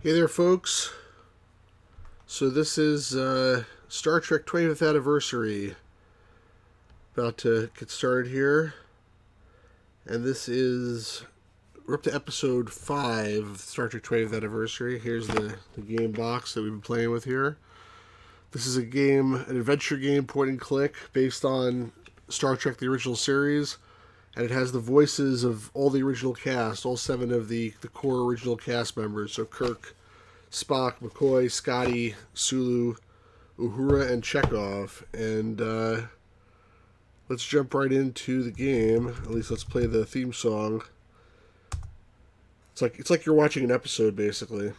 Hey there, folks. So this is Star Trek 20th Anniversary. About to get started here. And this is... We're up to episode 5 of Star Trek 20th Anniversary. Here's the game box that we've been playing with here. This is a game, an adventure game, point and click, based on Star Trek, the original series. And it has the voices of all the original cast, all 7 of the core original cast members. So Kirk, Spock, McCoy, Scotty, Sulu, Uhura, and Chekhov. And let's jump right into the game. At least let's play the theme song. It's like you're watching an episode, basically.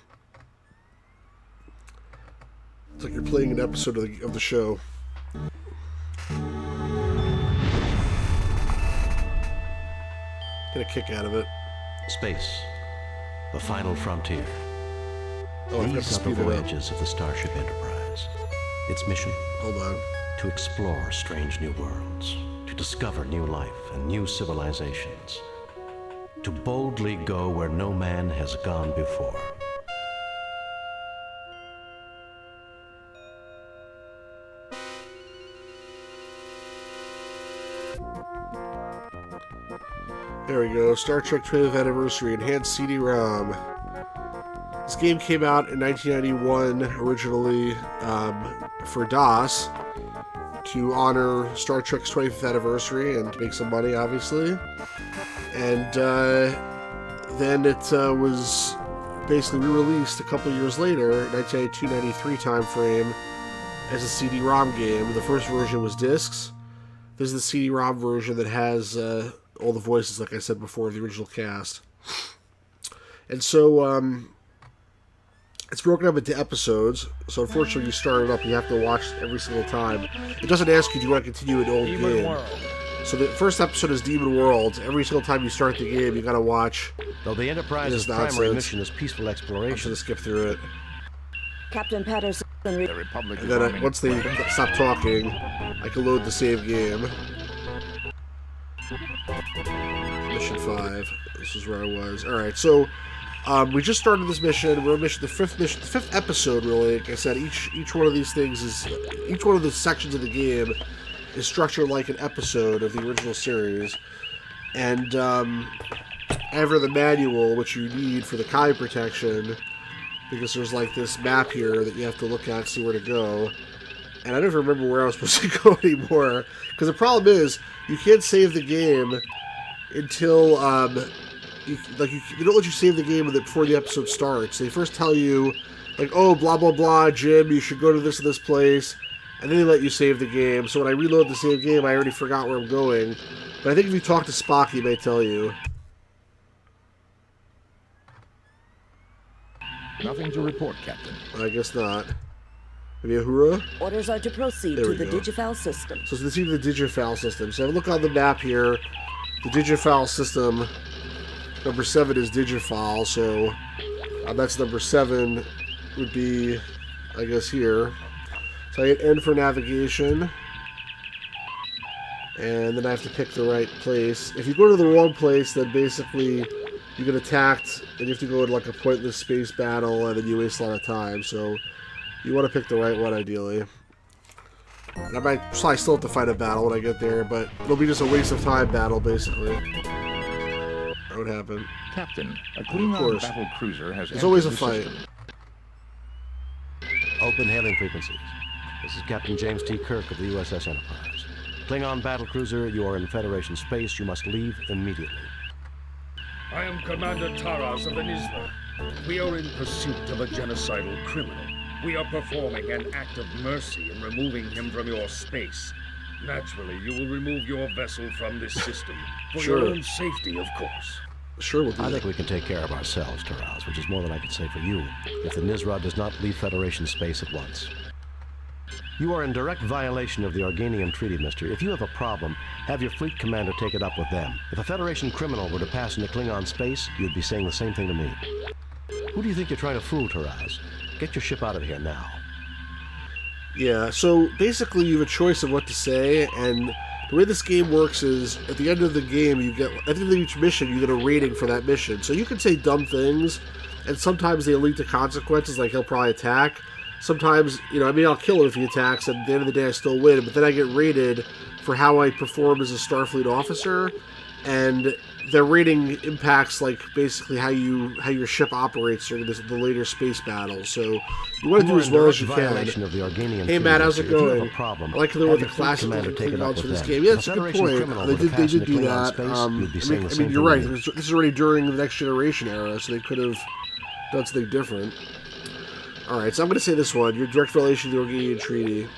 It's like you're playing an episode of the show. Get a kick out of it. Space, the final frontier. Oh, These are the voyages of the Starship Enterprise. Its mission? Hold on. To explore strange new worlds, to discover new life and new civilizations, to boldly go where no man has gone before. There we go. Star Trek 20th Anniversary Enhanced CD-ROM. This game came out in 1991 originally for DOS to honor Star Trek's 25th anniversary and to make some money, obviously. And then it was basically re-released a couple years later, 1992-93 time frame, as a CD-ROM game. The first version was discs. This is the CD-ROM version that has all the voices, like I said before, of the original cast. And so it's broken up into episodes. So unfortunately, you start it up, you have to watch every single time. It doesn't ask you, do you want to continue an old game? World. So the first episode is Demon World. Every single time you start the game, you got to watch. Though the Enterprise's primary mission is peaceful exploration. I'm just going to skip through it. Captain Patterson. The Republic and then once they stop talking, I can load the save game. Mission 5. This is where I was. Alright, so we just started this mission. We're on the fifth episode, really. Like I said, each one of these things is... Each one of the sections of the game is structured like an episode of the original series. And ever the manual, which you need for the Kai protection, because there's like this map here that you have to look at, see where to go. And I don't even remember where I was supposed to go anymore. Because the problem is, you can't save the game until, they don't let you save the game before the episode starts. They first tell you, like, oh, blah, blah, blah, Jim, you should go to this and this place. And then they let you save the game. So when I reload the save game, I already forgot where I'm going. But I think if you talk to Spock, he may tell you. Nothing to report, Captain. I guess not. Maybe Uhura? Orders are to proceed to the Digifal system. So this is the Digifal system. So look on the map here. The Digifal system, number 7 is Digifal, so that's number 7 would be, I guess, here. So I hit N for navigation. And then I have to pick the right place. If you go to the wrong place, then basically you get attacked, and you have to go in like a pointless space battle, and then you waste a lot of time. So you want to pick the right one, ideally. And I might probably still have to fight a battle when I get there, but it'll be just a waste of time battle, basically. That would happen. Captain, a Klingon battle cruiser has There's always a fight. System. Open hailing frequencies. This is Captain James T. Kirk of the USS Enterprise. Klingon battle cruiser, you are in Federation space. You must leave immediately. I am Commander Taras of Anisla. We are in pursuit of a genocidal criminal. We are performing an act of mercy in removing him from your space. Naturally, you will remove your vessel from this system. For your own safety, of course. Sure, we'll do I think we can take care of ourselves, Taraz, which is more than I can say for you, if the Nizra does not leave Federation space at once. You are in direct violation of the Organian Treaty, mister. If you have a problem, have your fleet commander take it up with them. If a Federation criminal were to pass into Klingon space, you'd be saying the same thing to me. Who do you think you're trying to fool, Taraz? Get your ship out of here now. Yeah, so basically you have a choice of what to say, and the way this game works is, at the end of the game, you get, at the end of each mission, you get a rating for that mission. So you can say dumb things, and sometimes they lead to consequences, like he'll probably attack. Sometimes, I'll kill him if he attacks, and at the end of the day I still win, but then I get rated for how I perform as a Starfleet officer, and their rating impacts, like, basically how your ship operates during the later space battles. So you want to do as well as you can. Hey Matt, how's it going? I like to know what the classes and Klingons for this game. Yeah, that's a good point. They did do that. I mean, you're right. This is already during the Next Generation era, so they could have done something different. Alright, so I'm going to say this one. Your direct violation of the Organian Treaty.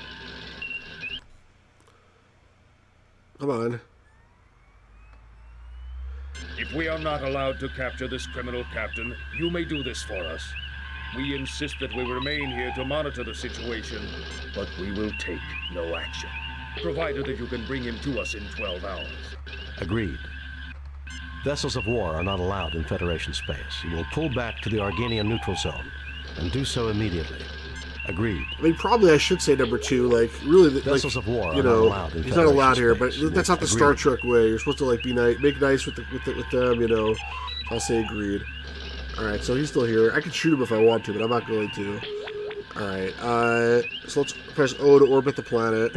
Come on. If we are not allowed to capture this criminal, Captain, you may do this for us. We insist that we remain here to monitor the situation, but we will take no action, provided that you can bring him to us in 12 hours. Agreed. Vessels of war are not allowed in Federation space. You will pull back to the Organian neutral zone, and do so immediately. Agreed. I mean, probably I should say number 2. Like, really, vessels of war are not allowed in he's not allowed here, but space. that's not the Star Trek way. You're supposed to like be nice, make nice with them. I'll say agreed. All right, so he's still here. I can shoot him if I want to, but I'm not going to. All right, so let's press O to orbit the planet.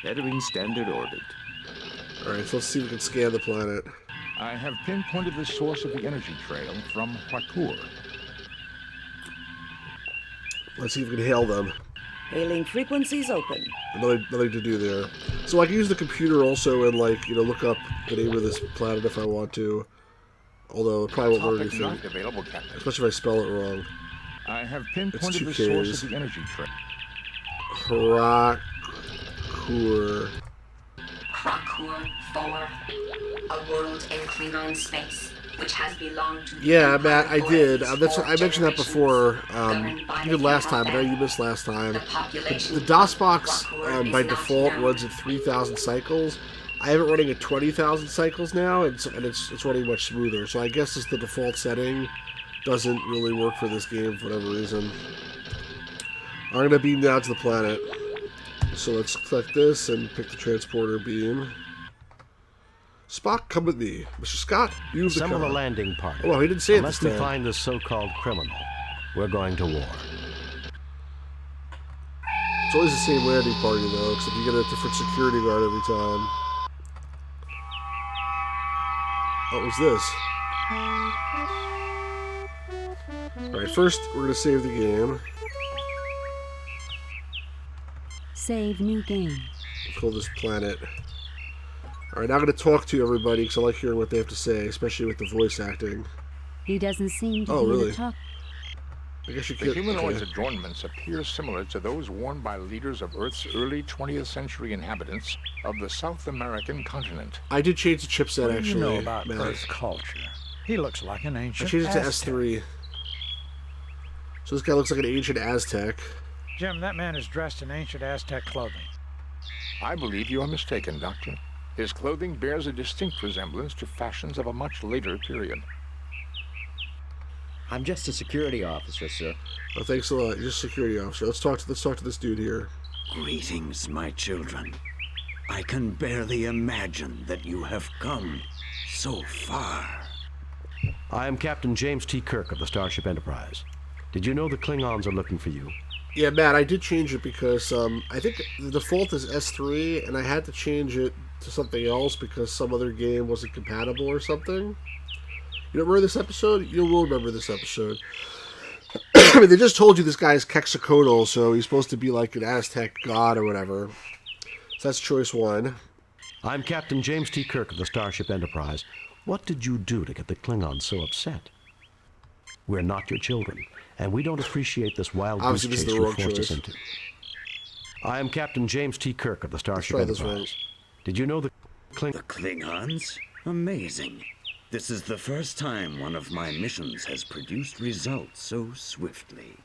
Entering standard orbit. All right, so let's see if we can scan the planet. I have pinpointed the source of the energy trail from Huakur. Let's see if we can hail them. Hailing frequencies open. Nothing to do there. So I can use the computer also and, like, look up the name of this planet if I want to. Although it probably won't learn anything. Available, Captain. Especially if I spell it wrong. I have pinpointed the source of the energy trail. Huakur. Huakur 4, a world in Klingon space, which has belonged to... Yeah, Matt, I did. I mentioned that before, even last time. I know you missed last time. The DOS box, by default, runs at 3,000 cycles. I have it running at 20,000 cycles now, and it's running much smoother. So I guess it's the default setting. Doesn't really work for this game for whatever reason. I'm going to beam down to the planet. So let's click this and pick the transporter beam. Spock, come with me. Mr. Scott, you have the Assemble car. a landing party. Oh, well, he didn't say Unless it this we time. find this so-called criminal, we're going to war. It's always the same landing party, though, except you get a different security guard every time. What was this? Alright, first, we're going to save the game. Save new game. Call this planet. Alright, now I'm going to talk to everybody, because I like hearing what they have to say, especially with the voice acting. He doesn't seem to Oh, be really? talk. I guess you The could... humanoid's Okay. adornments appear similar to those worn by leaders of Earth's early 20th century inhabitants of the South American continent. I did change the chipset, What do actually. you know about Matt. Earth culture? He looks like an I ancient changed it to Aztec. S3. So this guy looks like an ancient Aztec. Jim, that man is dressed in ancient Aztec clothing. I believe you are mistaken, Doctor. His clothing bears a distinct resemblance to fashions of a much later period. I'm just a security officer, sir. Oh, thanks a lot. You're just a security officer. Let's talk to this dude here. Greetings, my children. I can barely imagine that you have come so far. I am Captain James T. Kirk of the Starship Enterprise. Did you know the Klingons are looking for you? Yeah, Matt, I did change it because I think the default is S3, and I had to change it to something else because some other game wasn't compatible or something. You don't remember this episode? You will remember this episode. I mean, they just told you this guy's Quetzalcoatl, so he's supposed to be like an Aztec god or whatever. So that's choice 1. I'm Captain James T. Kirk of the Starship Enterprise. What did you do to get the Klingons so upset? We're not your children, and we don't appreciate this wild goose Obviously, this is chase the you wrong forced us choice. into. I am Captain James T. Kirk of the Starship try this one. Enterprise. Did you know the The Klingons? Amazing. This is the first time one of my missions has produced results so swiftly.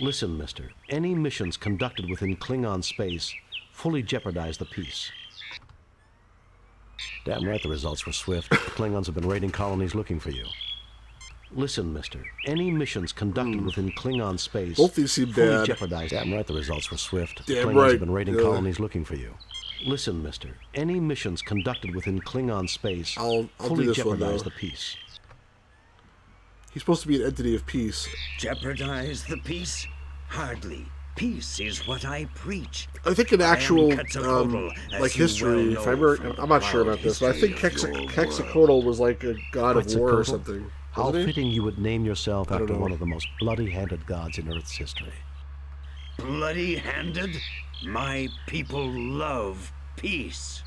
Listen, mister. Any missions conducted within Klingon space fully jeopardize the peace. Damn right the results were swift. The Klingons have been raiding colonies looking for you. Listen, mister. Any missions conducted within Klingon space Both these seem fully bad. jeopardize. Damn right the results were swift. The Damn Klingons right, have been raiding yeah. colonies looking for you. Listen, mister. Any missions conducted within Klingon space I'll fully do this one, jeopardize though. the peace. He's supposed to be an entity of peace. Jeopardize the peace? Hardly. Peace is what I preach. I think in actual, Quetzalcoatl, as like, you history, well if I know remember, from I'm not sure proud about this, but I think history of your Quetzalcoatl was like a god of war or Quetzalcoatl? something. How Wasn't he? fitting you would name yourself I don't after know. one of the most bloody-handed gods in Earth's history. Bloody-handed? My people love peace.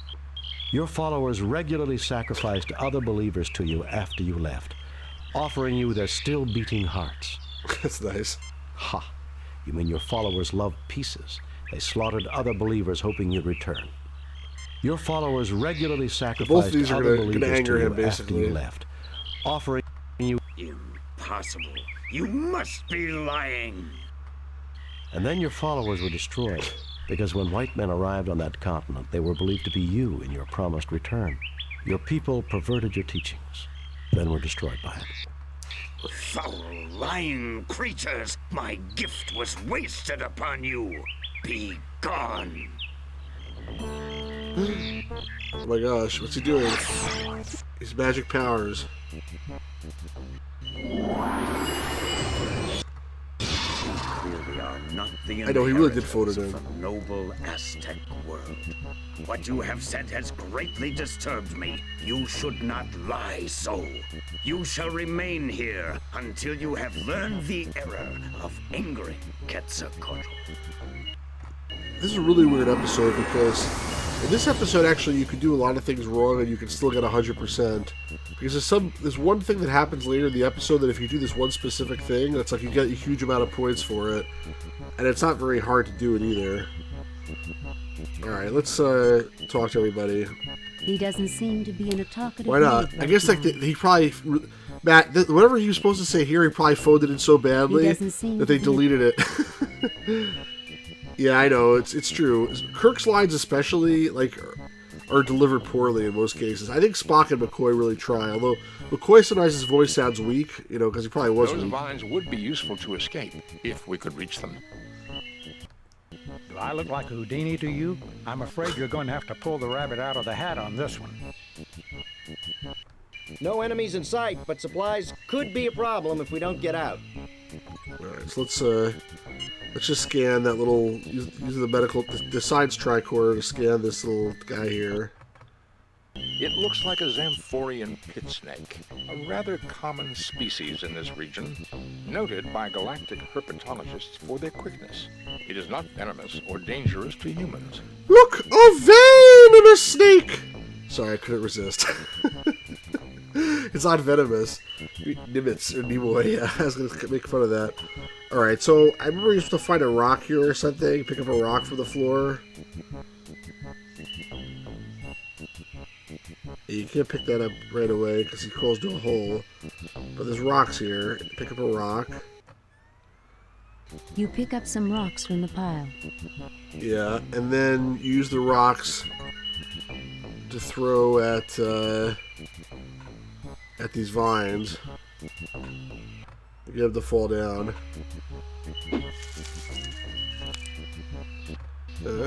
Your followers regularly sacrificed other believers to you after you left, offering you their still-beating hearts. That's nice. Ha! You mean your followers loved pieces? They slaughtered other believers hoping you'd return. Your followers regularly sacrificed these are other gonna believers anger to you him, after basically. you left, offering you... Impossible. You must be lying. And then your followers were destroyed, because when white men arrived on that continent, they were believed to be you in your promised return. Your people perverted your teachings, then were destroyed by it. Foul, lying creatures! My gift was wasted upon you! Be gone! Oh my gosh, what's he doing? His magic powers. Clearly are not the I know, he really did phone it inheritors in. of a noble Aztec world. What you have said has greatly disturbed me. You should not lie so. You shall remain here until you have learned the error of angering Quetzalcoatl. This is a really weird episode because in this episode, actually, you could do a lot of things wrong and you can still get 100%. Because there's one thing that happens later in the episode that if you do this one specific thing, it's like you get a huge amount of points for it. And it's not very hard to do it either. Alright, let's talk to everybody. He doesn't seem to be in a talkative Why not? mood I right guess like now. he probably... Matt, whatever he was supposed to say here, he probably phoned it in so badly He doesn't seem that they to be- deleted it. Yeah, I know, it's true. Kirk's lines especially, like, are delivered poorly in most cases. I think Spock and McCoy really try, although McCoy sometimes his voice sounds weak, you know, because he probably was Those weak. vines would be useful to escape if we could reach them. Do I look like a Houdini to you? I'm afraid you're going to have to pull the rabbit out of the hat on this one. No enemies in sight, but supplies could be a problem if we don't get out. Alright, so let's just scan that little, using the science tricorder to scan this little guy here. It looks like a Zamphorian pit snake, a rather common species in this region, noted by galactic herpetologists for their quickness. It is not venomous or dangerous to humans. Look, a venomous snake! Sorry, I couldn't resist. It's not venomous. Nimitz, or Nimoy, yeah, I was going to make fun of that. Alright, so I remember you're supposed to find a rock here or something, pick up a rock from the floor. You can't pick that up right away because he crawls to a hole. But there's rocks here. Pick up a rock. You pick up some rocks from the pile. Yeah, and then you use the rocks to throw at these vines. Get them to fall down.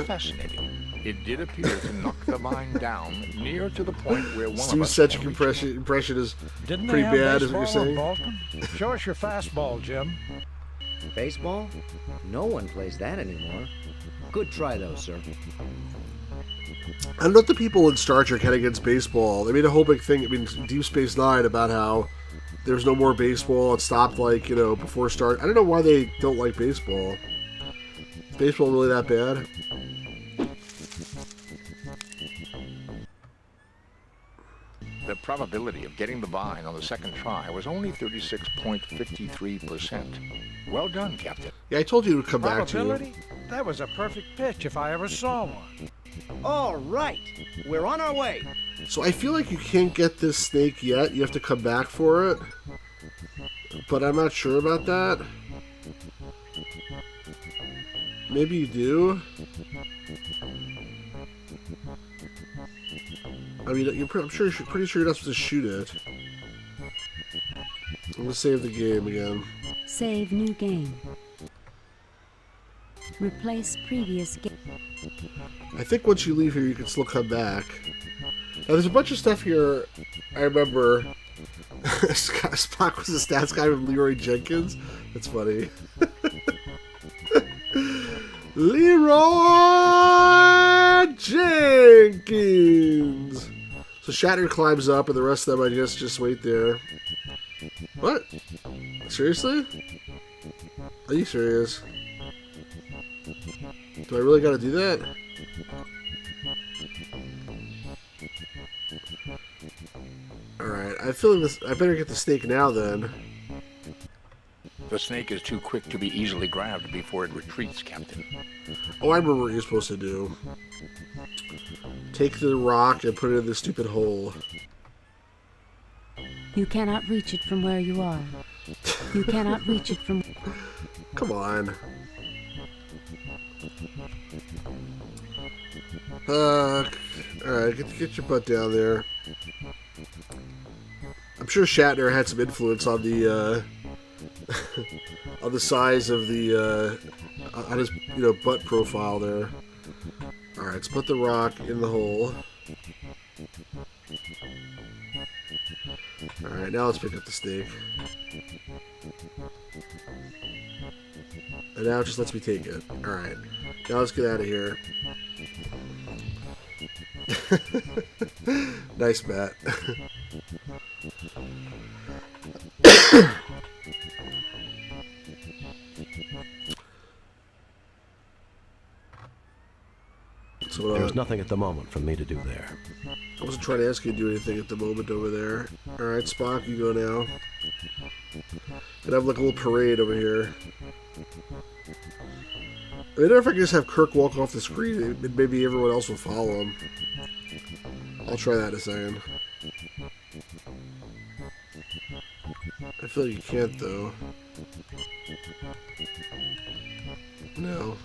Fascinating. It did appear to knock the vine down near to the point where one of Stu's us centric can reach it. impression is Didn't pretty they have bad, is what you're baseball saying. in Bolton? Show us your fastball, Jim. Baseball? No one plays that anymore. Good try, though, sir. I don't know what the people in Star Trek had against baseball. They made a whole big thing, Deep Space Nine, about how there's no more baseball. It stopped, like, before Star... I don't know why they don't like baseball. Is baseball really that bad? The probability of getting the vine on the second try was only 36.53%. Well done, Captain. Yeah, I told you it would come back to you. Probability? That was a perfect pitch if I ever saw one. All right, we're on our way. So I feel like you can't get this snake yet. You have to come back for it. But I'm not sure about that. Maybe you do. I mean, I'm pretty sure you're not supposed to shoot it. I'm gonna save the game again. Save new game. Replace previous game. I think once you leave here, you can still come back. Now, there's a bunch of stuff here. I remember Spock was the stats guy with Leroy Jenkins. That's funny. Leroy Jenkins! So Shatner climbs up, and the rest of them, I guess, just wait there. What? Seriously? Are you serious? Do I really gotta do that? Alright, I feel like this. I better get the snake now then. The snake is too quick to be easily grabbed before it retreats, Captain. Oh, I remember what you're supposed to do. Take the rock and put it in the stupid hole. You cannot reach it from where you are. You cannot reach it from... Come on. Alright, get your butt down there. I'm sure Shatner had some influence on the, on the size of the, on his, butt profile there. Alright, let's put the rock in the hole. Alright, now let's pick up the snake. And now it just lets me take it. Alright, now let's get out of here. Nice, Matt. So, There's nothing at the moment for me to do there. I wasn't trying to ask you to do anything at the moment over there. Alright, Spock, you go now. Gonna have like a little parade over here. I wonder if I can just have Kirk walk off the screen and maybe everyone else will follow him. I'll try that in a second. I feel like you can't though. No.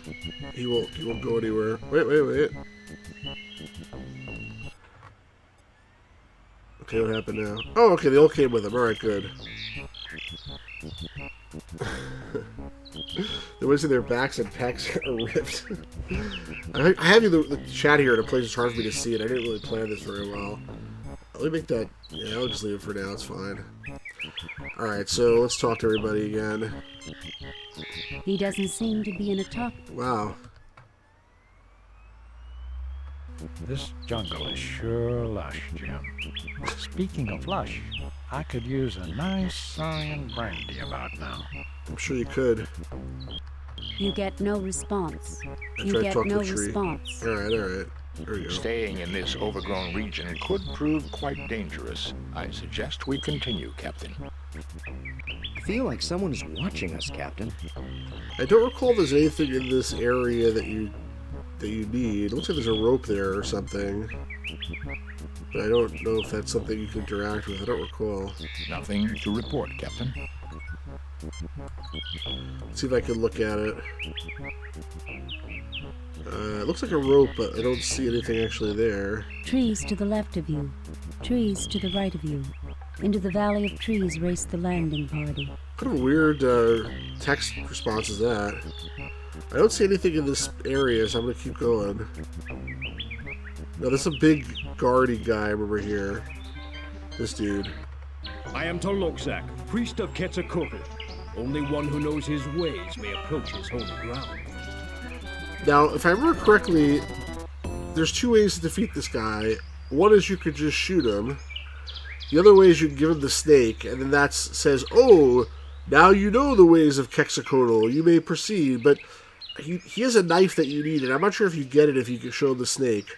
He won't go anywhere. Wait. Okay, what happened now? Oh, okay, they all came with him. Alright, good. They're wasting their backs and pecs are ripped. I have the chat here in a place it's hard for me to see it. I didn't really plan this very well. Let me make that... Yeah, I'll just leave it for now. It's fine. Alright, so let's talk to everybody again. He doesn't seem to be in a talk. Wow. This jungle is sure lush, Jim. Speaking of lush, I could use a nice Scion brandy about now. I'm sure you could. You get no response. I You tried get talking no to the tree. response. Alright. There we go. Staying in this overgrown region could prove quite dangerous. I suggest we continue, Captain. I feel like someone is watching us, Captain. I don't recall there's anything in this area that you need. It looks like there's a rope there or something. But I don't know if that's something you can interact with. I don't recall. Nothing to report, Captain. Let's see if I can look at it. It looks like a rope, but I don't see anything actually there. Trees to the left of you. Trees to the right of you. Into the valley of trees raced the landing party. What kind of weird text response is that? I don't see anything in this area, so I'm going to keep going. No, there's a big guardy guy over here. This dude. I am Tolokzak, priest of Quetzalcoatl. Only one who knows his ways may approach his holy ground. Now, if I remember correctly, there's two ways to defeat this guy. One is you could just shoot him. The other way is you can give him the snake, and then that says, "Oh, now you know the ways of Quetzalcoatl. You may proceed." But he has a knife that you need, and I'm not sure if you get it if you can show him the snake.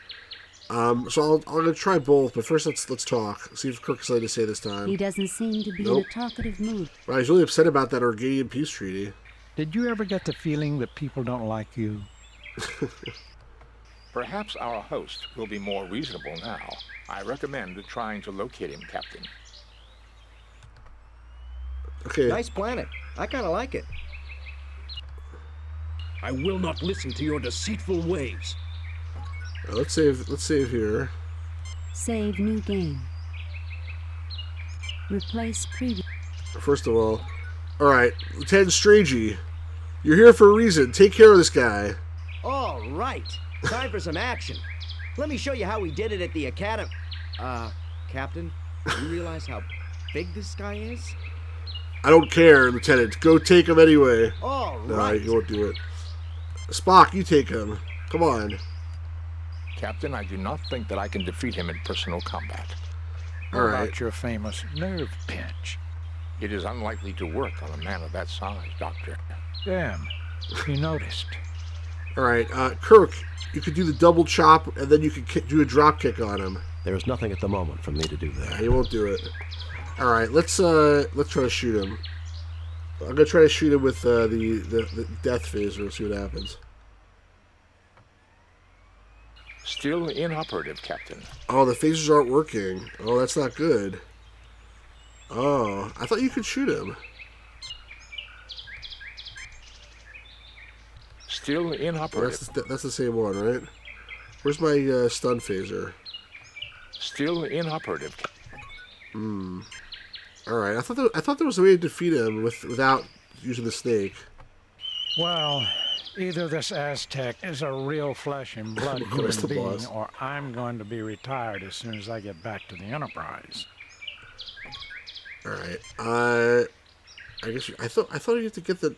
So I'm gonna try both, but first let's talk. See if Kirk's ready to say this time. He doesn't seem to be Nope. in a talkative mood. Wow, he's really upset about that Organian peace treaty. Did you ever get the feeling that people don't like you? Perhaps our host will be more reasonable now. I recommend trying to locate him, Captain. Okay. Nice planet. I kind of like it. I will not listen to your deceitful ways. Let's save here. Save new game. Replace previous. First of all right, Lieutenant Strangey, You're here for a reason. Take care of this guy. All right. Time for some action. Let me show you how we did it at the academy. Captain, do you realize how big this guy is? I don't care, Lieutenant. Go take him anyway. All No, right. you won't do it. Spock, you take him. Come on. Captain, I do not think that I can defeat him in personal combat. What All right. about your famous nerve pinch? It is unlikely to work on a man of that size, Doctor. Damn, you noticed. All right, Kirk, you could do the double chop, and then you could do a drop kick on him. There is nothing at the moment for me to do Yeah, there. he won't do it. All right, let's try to shoot him. I'm gonna try to shoot him with the death phaser. See what happens. Still inoperative, Captain. Oh, the phasers aren't working. Oh, that's not good. Oh, I thought you could shoot him. Still Oh, inoperative. that's the same one, right? Where's my stun phaser? Still inoperative. All right, I thought there was a way to defeat him without using the snake. Well, either this Aztec is a real flesh and blood Of course human the being, boss. or I'm going to be retired as soon as I get back to the Enterprise. All right, I guess I thought you had to get the.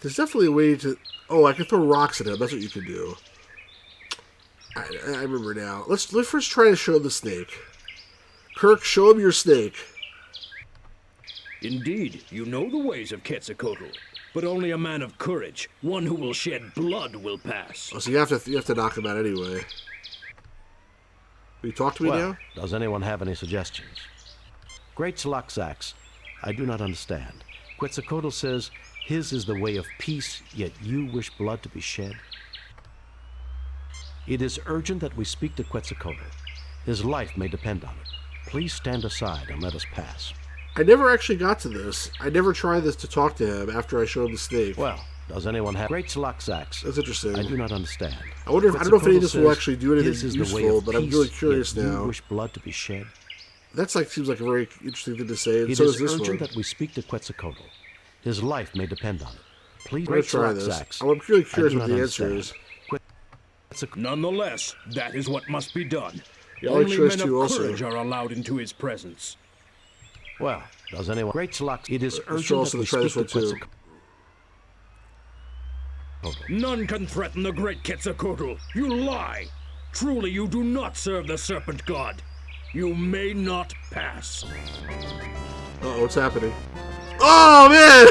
There's definitely a way to. Oh, I can throw rocks at him. That's what you can do. I remember now. Let's first try to show him the snake. Kirk, show him your snake. Indeed, you know the ways of Quetzalcoatl, but only a man of courage, one who will shed blood, will pass. Oh, so you have to knock him out anyway. Will you talk to me Well, now? does anyone have any suggestions? Great Tlaxax, I do not understand. Quetzalcoatl says his is the way of peace, yet you wish blood to be shed? It is urgent that we speak to Quetzalcoatl. His life may depend on it. Please stand aside and let us pass. I never actually got to this. I never tried this to talk to him after I showed him the snake. Well, does anyone have Great Tlaxax? That's interesting. I do not understand. I don't know if any of this will Quetzalcoatl actually do says anything his is the way useful, of but I'm peace, really curious yet now. You wish blood to be shed? That's seems like a very interesting thing to say. And It so is is this urgent one. that we speak to Quetzalcoatl. His life may depend on it. Please, I'm gonna Great try this. Tlaxax, I'm really I curious do what not the answer understand. is. Nonetheless, that is what must be done. Yeah, I like Only choice men of two also. courage are allowed into his presence. Well, does anyone... Great Tlaxax, it is Let's try urgent also that we to try this speak to one, too. Quetzalcoatl. None can threaten the great Quetzalcoatl. You lie. Truly, you do not serve the Serpent God. You may not pass. Uh-oh, what's happening? Oh, man!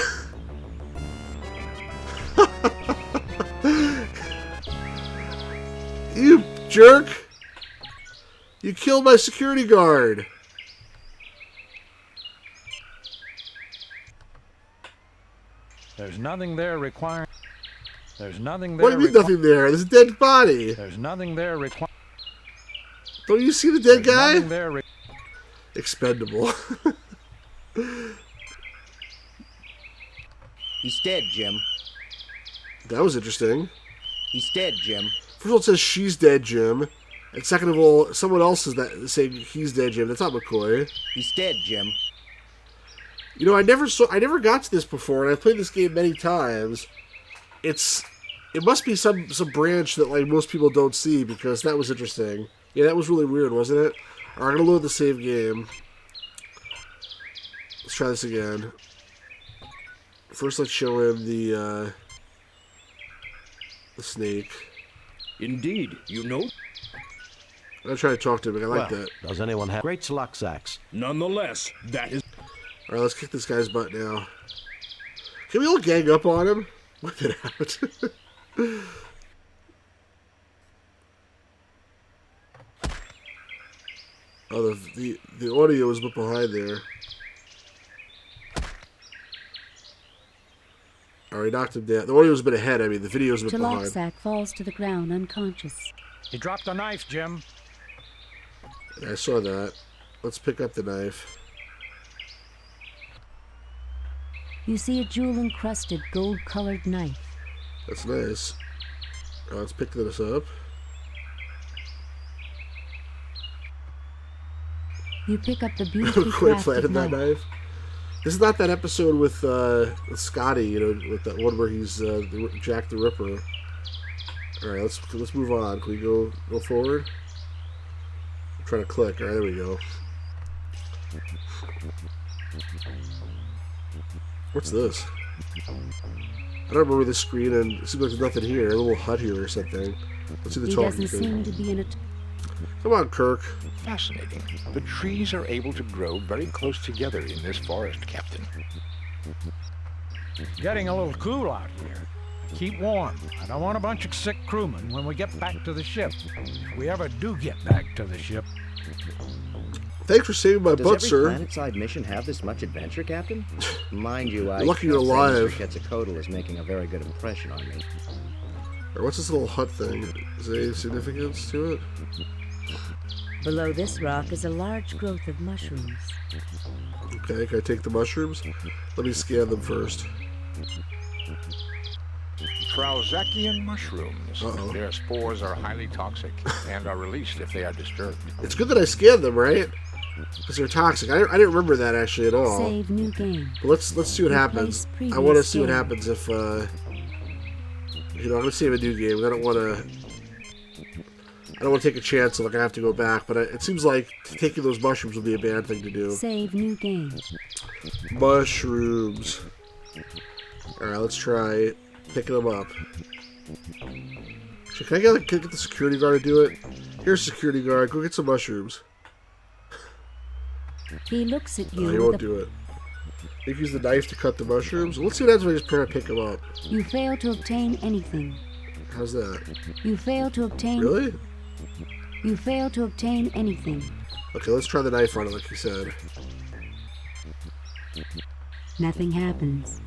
You jerk! You killed my security guard! There's nothing there requiring... There's nothing there What do you mean nothing there? There's a dead body! There's nothing there requiring... Don't you see the dead guy? Nothing there Expendable. He's dead, Jim. That was interesting. He's dead, Jim. First of all, it says she's dead, Jim. And second of all, someone else is saying he's dead, Jim. That's not McCoy. He's dead, Jim. You know, I never got to this before, and I've played this game many times. It must be some branch that like most people don't see, because that was interesting. Yeah, that was really weird, wasn't it? Alright, I'm gonna load the save game. Let's try this again. First, let's show him the snake. Indeed, you know. I'm gonna try to talk to him. I like Well, that. does anyone have... Great Tlaxax. Nonetheless, that is... Alright, let's kick this guy's butt now. Can we all gang up on him? Whip it out. Oh, the audio is a bit behind there. Alright, knocked him down. The audio's a bit ahead, the video's a bit behind. Tlaxac falls to the ground unconscious. He dropped a knife, Jim. Yeah, I saw that. Let's pick up the knife. You see a jewel-encrusted, gold-colored knife. That's nice. Let's pick this up. You pick up the beautifully Quite crafted planted that knife. knife. This is not that episode with Scotty, you know, with that one where he's Jack the Ripper. All right, let's move on. Can we go forward? I'm trying to click. All right, there we go. What's this? I don't remember this screen, and it seems like there's nothing here. A little hut here or something. Let's see the talking He doesn't seem to be in a... Come on, Kirk. Fascinating. The trees are able to grow very close together in this forest, Captain. Getting a little cool out here. Keep warm. I don't want a bunch of sick crewmen when we get back to the ship. If we ever do get back to the ship. Thanks for saving my butt, Does sir. every planet-side mission have this much adventure, Captain? Mind you, I Lucky you're can't say alive. Mr. Quetzalcoatl is making a very good impression on me. Or what's this little hut thing? Is there any significance to it? Below this rock is a large growth of mushrooms. Okay, can I take the mushrooms? Let me scan them first. Trauzakian mushrooms. Uh-oh. Their spores are highly toxic and are released if they are disturbed. It's good that I scanned them, right? Because they're toxic. I didn't remember that actually at all. Save new game. But let's see what happens. I want to see what happens if you know, I'm gonna save a new game. I don't want to take a chance of like I have to go back. But it seems like taking those mushrooms would be a bad thing to do. Save new game. Mushrooms. All right, let's try picking them up. So can I get the security guard to do it? Here's security guard. Go get some mushrooms. He looks at you. No, he won't do it. You can use the knife to cut the mushrooms. Let's see what happens when I just try to pick them up. You fail to obtain anything. How's that? You fail to obtain... Really? You fail to obtain anything. Okay, let's try the knife on it like you said. Nothing happens.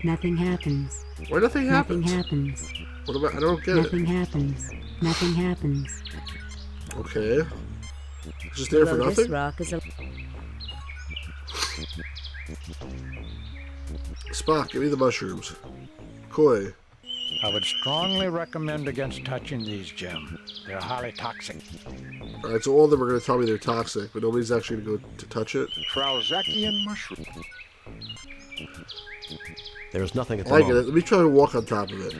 Nothing happens. Why nothing happens? Nothing happens. What about... I don't get Nothing it. happens. Nothing happens. Okay. It's just there for Below nothing? this rock is a... Spock, give me the mushrooms. Koi. I would strongly recommend against touching these, Jim. They're highly toxic. Alright, so all of them are going to tell me they're toxic, but nobody's actually going to go to touch it. Trauzakian mushroom. There's nothing at the I get it. moment. Let me try to walk on top of it.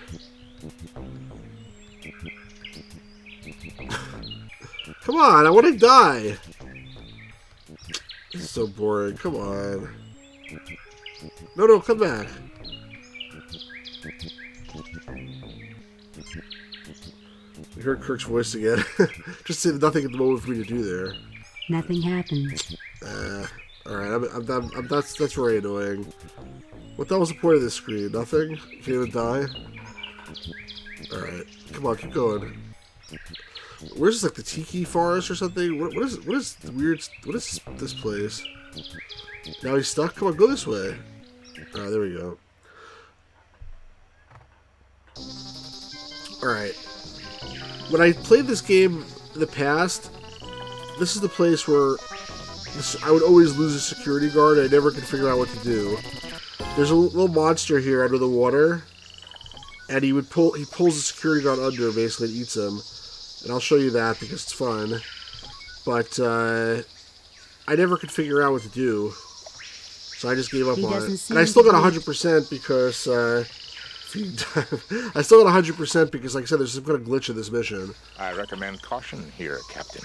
Come on, I want to die. This is so boring. Come on. No, come back. We heard Kirk's voice again. Just say nothing at the moment for me to do there. Nothing happens. Alright, that's very annoying. What the hell was the point of this screen? Nothing? You can't even die? Alright, come on, keep going. Where's this, like the tiki forest or something? What is the weird, what is this place? Now he's stuck? Come on, go this way. Alright, there we go. Alright. When I played this game in the past, this is the place where I would always lose a security guard and I never could figure out what to do. There's a little monster here under the water, and he pulls the security guard under basically and eats him. And I'll show you that because it's fun. But I never could figure out what to do. So I just gave up on it. And I still got 100% because I still got 100% because, like I said, there's some kind of glitch in this mission. I recommend caution here, Captain.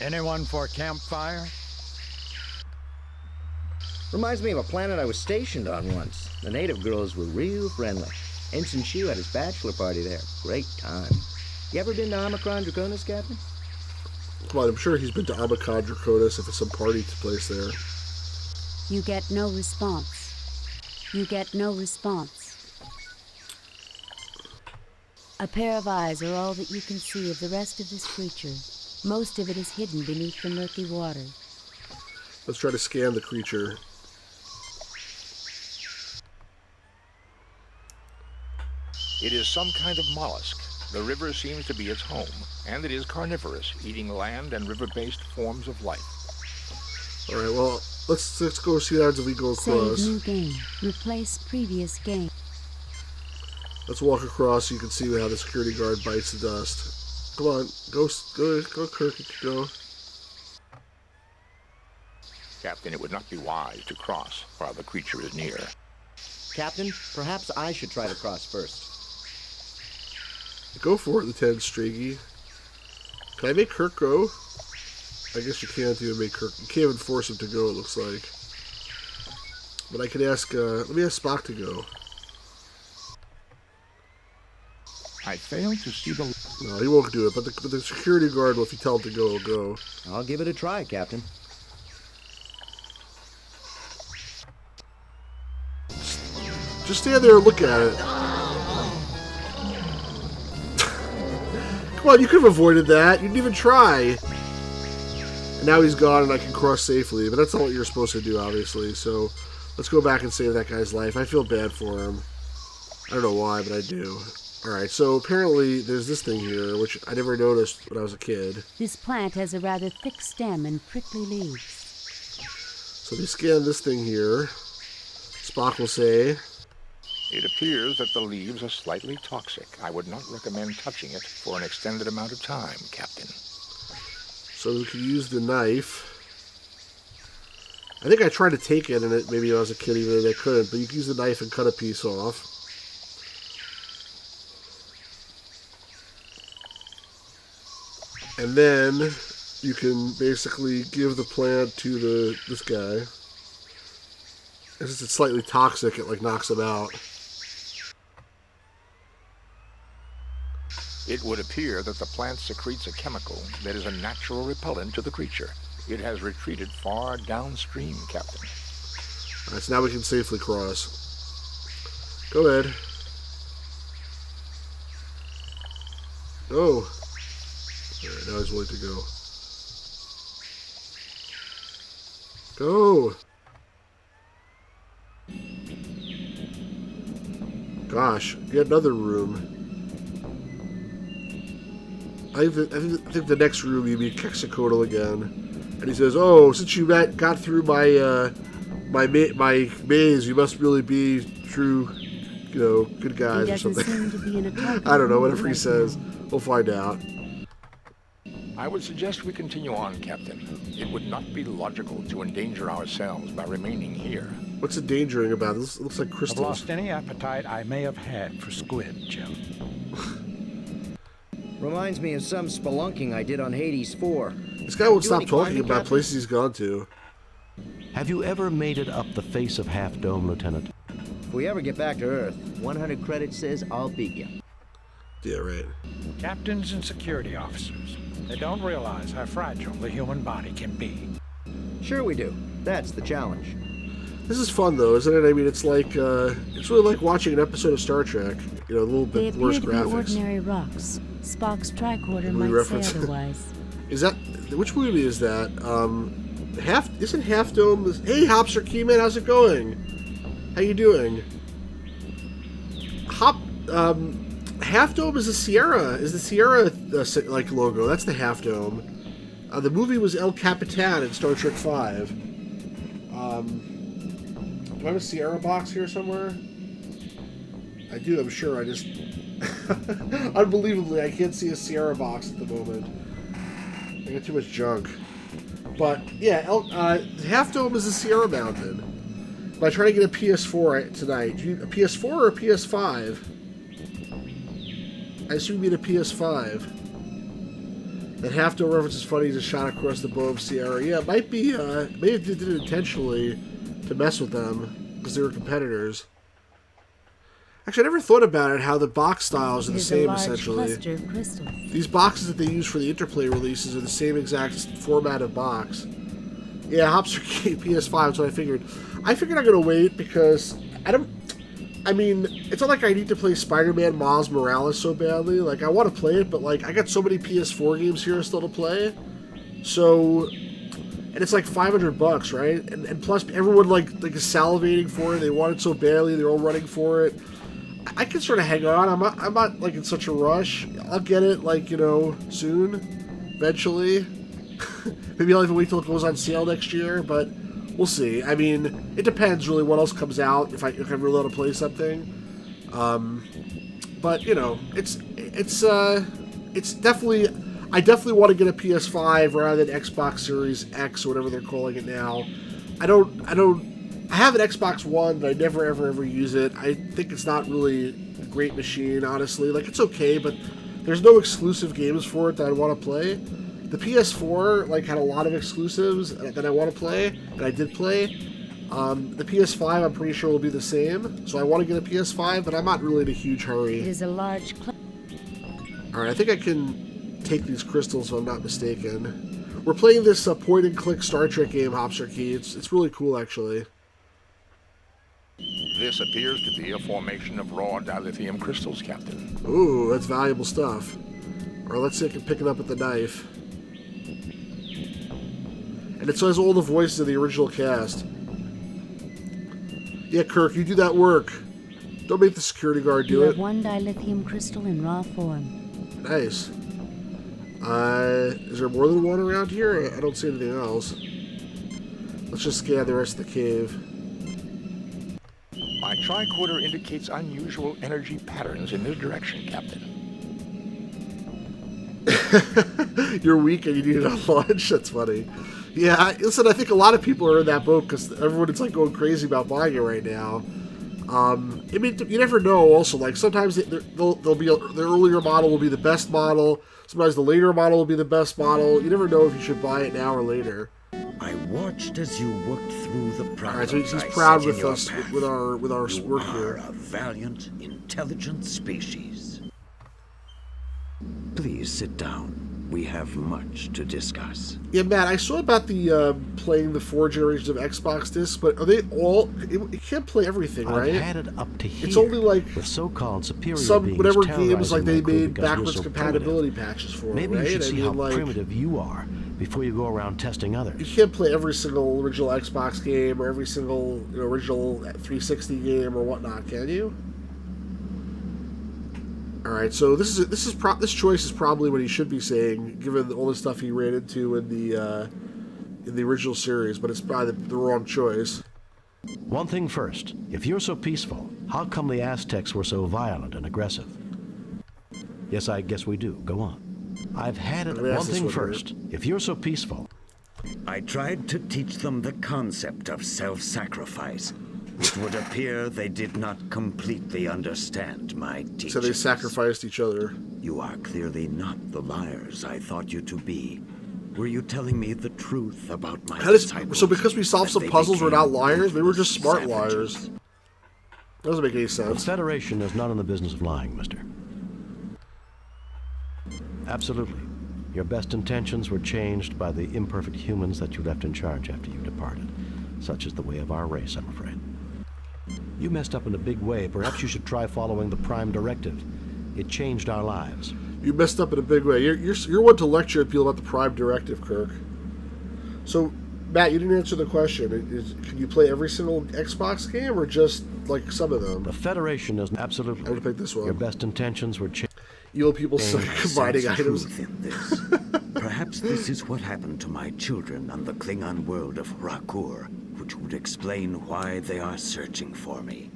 Anyone for a campfire? Reminds me of a planet I was stationed on once. The native girls were real friendly. Ensign Shu had his bachelor party there. Great time. You ever been to Omicron Draconis, Captain? Come on, I'm sure he's been to Omicron Draconis if it's some party took place there. You get no response. You get no response. A pair of eyes are all that you can see of the rest of this creature. Most of it is hidden beneath the murky water. Let's try to scan the creature. It is some kind of mollusk. The river seems to be its home, and it is carnivorous, eating land and river-based forms of life. Alright, well, let's go see what happens if we go across. Save new game. Replace previous game. Let's walk across so you can see how the security guard bites the dust. Come on, go, Kirk, go. Captain, it would not be wise to cross while the creature is near. Captain, perhaps I should try to cross first. Go for it, Lieutenant Striggy. Can I make Kirk go? I guess you can't even make Kirk. You can't even force him to go, it looks like. But I could ask, let me ask Spock to go. I fail to see the... No, he won't do it, but the security guard will, if you tell him to go, will go. I'll give it a try, Captain. Just stand there and look at it. Come on, you could have avoided that. You didn't even try. And now he's gone and I can cross safely, but that's not what you're supposed to do, obviously, so let's go back and save that guy's life. I feel bad for him. I don't know why, but I do. Alright, so apparently there's this thing here, which I never noticed when I was a kid. This plant has a rather thick stem and prickly leaves. So they scan this thing here. Spock will say, It appears that the leaves are slightly toxic. I would not recommend touching it for an extended amount of time, Captain. So we can use the knife. I think I tried to take it, and maybe I was a kid even and I couldn't, but you can use the knife and cut a piece off. And then you can basically give the plant to this guy. And since it's slightly toxic, it like knocks him out. It would appear that the plant secretes a chemical that is a natural repellent to the creature. It has retreated far downstream, Captain. Alright, so now we can safely cross. Go ahead. Go. Alright, now he's willing to go. Go! Gosh, get another room. I think the next room you meet Quetzalcoatl again. And he says, oh, since you got through my maze, you must really be true, good guys or something. I don't know, whatever he says. We'll find out. I would suggest we continue on, Captain. It would not be logical to endanger ourselves by remaining here. What's endangering about this? It looks like crystals. I've lost any appetite I may have had for squid, Jim. Reminds me of some spelunking I did on Hades 4. This guy won't stop talking about places he's gone to. Have you ever made it up the face of Half Dome, Lieutenant? If we ever get back to Earth, 100 credits says I'll beat you. Yeah, right. Captains and security officers, they don't realize how fragile the human body can be. Sure we do. That's the challenge. This is fun, though, isn't it? I mean, it's like, it's really like watching an episode of Star Trek. A little bit worse graphics. They appear to be ordinary rocks. Spock's tricorder might say otherwise. Is that, which movie is that? Isn't Half Dome, hey, Hopster Keyman, how's it going? How you doing? Half Dome is the Sierra logo. That's the Half Dome. The movie was El Capitan in Star Trek V. Do I have a Sierra box here somewhere? I do, I'm sure. I just... Unbelievably, I can't see a Sierra box at the moment. I got too much junk. But, yeah, Half Dome is a Sierra Mountain. But I try to get a PS4 tonight. Do you need a PS4 or a PS5? I assume you need a PS5. That Half Dome reference is funny, just shot across the bow of Sierra. Yeah, it might be, maybe they did it intentionally to mess with them, because they were competitors. Actually, I never thought about it, how the box styles are the same, essentially. These boxes that they use for the Interplay releases are the same exact format of box. Yeah, Hopster PS5, that's what I figured. I figured I'm going to wait, because I mean, it's not like I need to play Spider-Man Miles Morales so badly. Like, I want to play it, but, like, I got so many PS4 games here still to play. So... And it's like $500, right? And plus, everyone like is salivating for it. They want it so badly. They're all running for it. I can sort of hang on. I'm not like in such a rush. I'll get it like soon, eventually. Maybe I'll even wait till it goes on sale next year. But we'll see. I mean, it depends really what else comes out if I really want to play something. But it's definitely. I definitely want to get a PS5 rather than Xbox Series X or whatever they're calling it now. I have an Xbox One, but I never ever use it. I think it's not really a great machine, honestly. Like, it's okay, but there's no exclusive games for it that I want to play. The PS4 like had a lot of exclusives that I want to play, and I did play. The PS5 I'm pretty sure will be the same, so I want to get a PS5, but I'm not really in a huge hurry. It is a large Alright, I think I can take these crystals if I'm not mistaken. We're playing this point-and-click Star Trek game, Hopsarchy. It's really cool, actually. This appears to be a formation of raw dilithium crystals, Captain. Ooh, that's valuable stuff. Or let's see if I can pick it up with the knife. And it says all the voices of the original cast. Yeah, Kirk, you do that work. Don't make the security guard do You it. have one dilithium crystal in raw form. Nice. Is there more than one around here? I don't see anything else. Let's just scan the rest of the cave. My tricorder indicates unusual energy patterns in this direction, Captain. You're weak and you need it on lunch? That's funny. Yeah, listen, I think a lot of people are in that boat because everyone is like going crazy about buying it right now. I mean, you never know. Also, like sometimes they'll be the earlier model will be the best model. Sometimes the later model will be the best model. You never know if you should buy it now or later. I watched as you worked through the problems. All right, so he's I proud set in with your us path. with our work You here. are a valiant, intelligent species. Please sit down. We have much to discuss. Yeah, Matt, I saw about the playing the 4 generations of Xbox discs, but are they all? It can't play everything, right? I've had it up to here. It's only like with so-called superior some beings whatever games like terrorizing they my crew made because we're backwards so compatibility primitive. patches for Maybe it, right? you should see how like, primitive you are before you go around testing others. you can't play every single original Xbox game or every single original 360 game or whatnot, can you? All right, so this choice is probably what he should be saying, given all the stuff he ran into in the original series, but it's probably the wrong choice. One thing first, if you're so peaceful, how come the Aztecs were so violent and aggressive? Yes, I guess we do. Go on. I've had it. One thing first, if you're so peaceful. I tried to teach them the concept of self-sacrifice. It would appear they did not completely understand my teachings. So they sacrificed each other. You are clearly not the liars I thought you to be. Were you telling me the truth about my disciples? So because we solved some puzzles, we're not liars? They were just smart savages. liars. Doesn't make any The sense. Federation is not in the business of lying, mister. Absolutely. Your best intentions were changed by the imperfect humans that you left in charge after you departed. Such is the way of our race, I'm afraid. You messed up in a big way. Perhaps you should try following the Prime Directive. It changed our lives. You messed up in a big way. You're one to lecture people about the Prime Directive, Kirk. So, Matt, you didn't answer the question. Can you play every single Xbox game or just like some of them? The Federation is absolutely. I'm gonna pick this one. Your best intentions were changed. Evil people start combining Sense items. truth in this. Perhaps this is what happened to my children on the Klingon world of Rakur, which would explain why they are searching for me.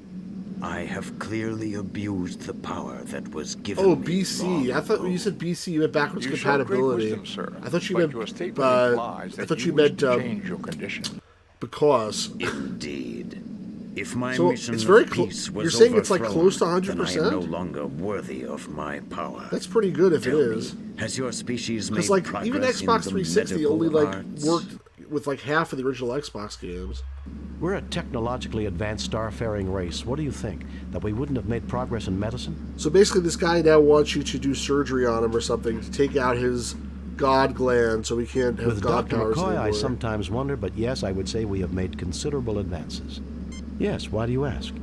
I have clearly abused the power that was given Oh, me BC. long I thought ago. when you said BC, you meant backwards You show great compatibility. wisdom, sir. I thought you but meant. your statement implies I that thought you you wish meant to change your condition. because. Indeed. If my So, mission it's very of clo- peace you're was saying it's, like, overthrown, close to then I 100%? am no longer worthy of my power. That's pretty good if Tell it me, is. has your species made Because like progress even in Xbox the 360 medical only like arts? worked with like half of the original Xbox games. We're a technologically advanced starfaring race. What do you think? That we wouldn't have made progress in medicine? So basically, this guy now wants you to do surgery on him or something to take out his god gland, so he can't have With god Dr. powers McCoy, anymore. I sometimes wonder, but yes, I would say we have made considerable advances. Yes, why do you ask?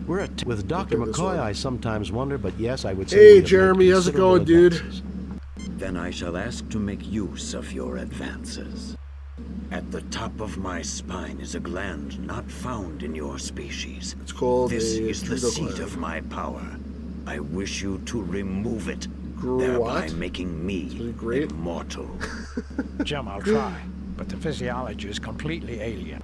With Dr. Okay, this McCoy, one. I sometimes wonder, but yes, I would say we Hey, have made Jeremy, how's it considerable going, dude? advances. Then I shall ask to make use of your advances. At the top of my spine is a gland not found in your species. It's called This a is the adrenal seat gland. of my power. I wish you to remove it, What? thereby making me Pretty great. immortal. Jim, I'll try, but the physiology is completely alien.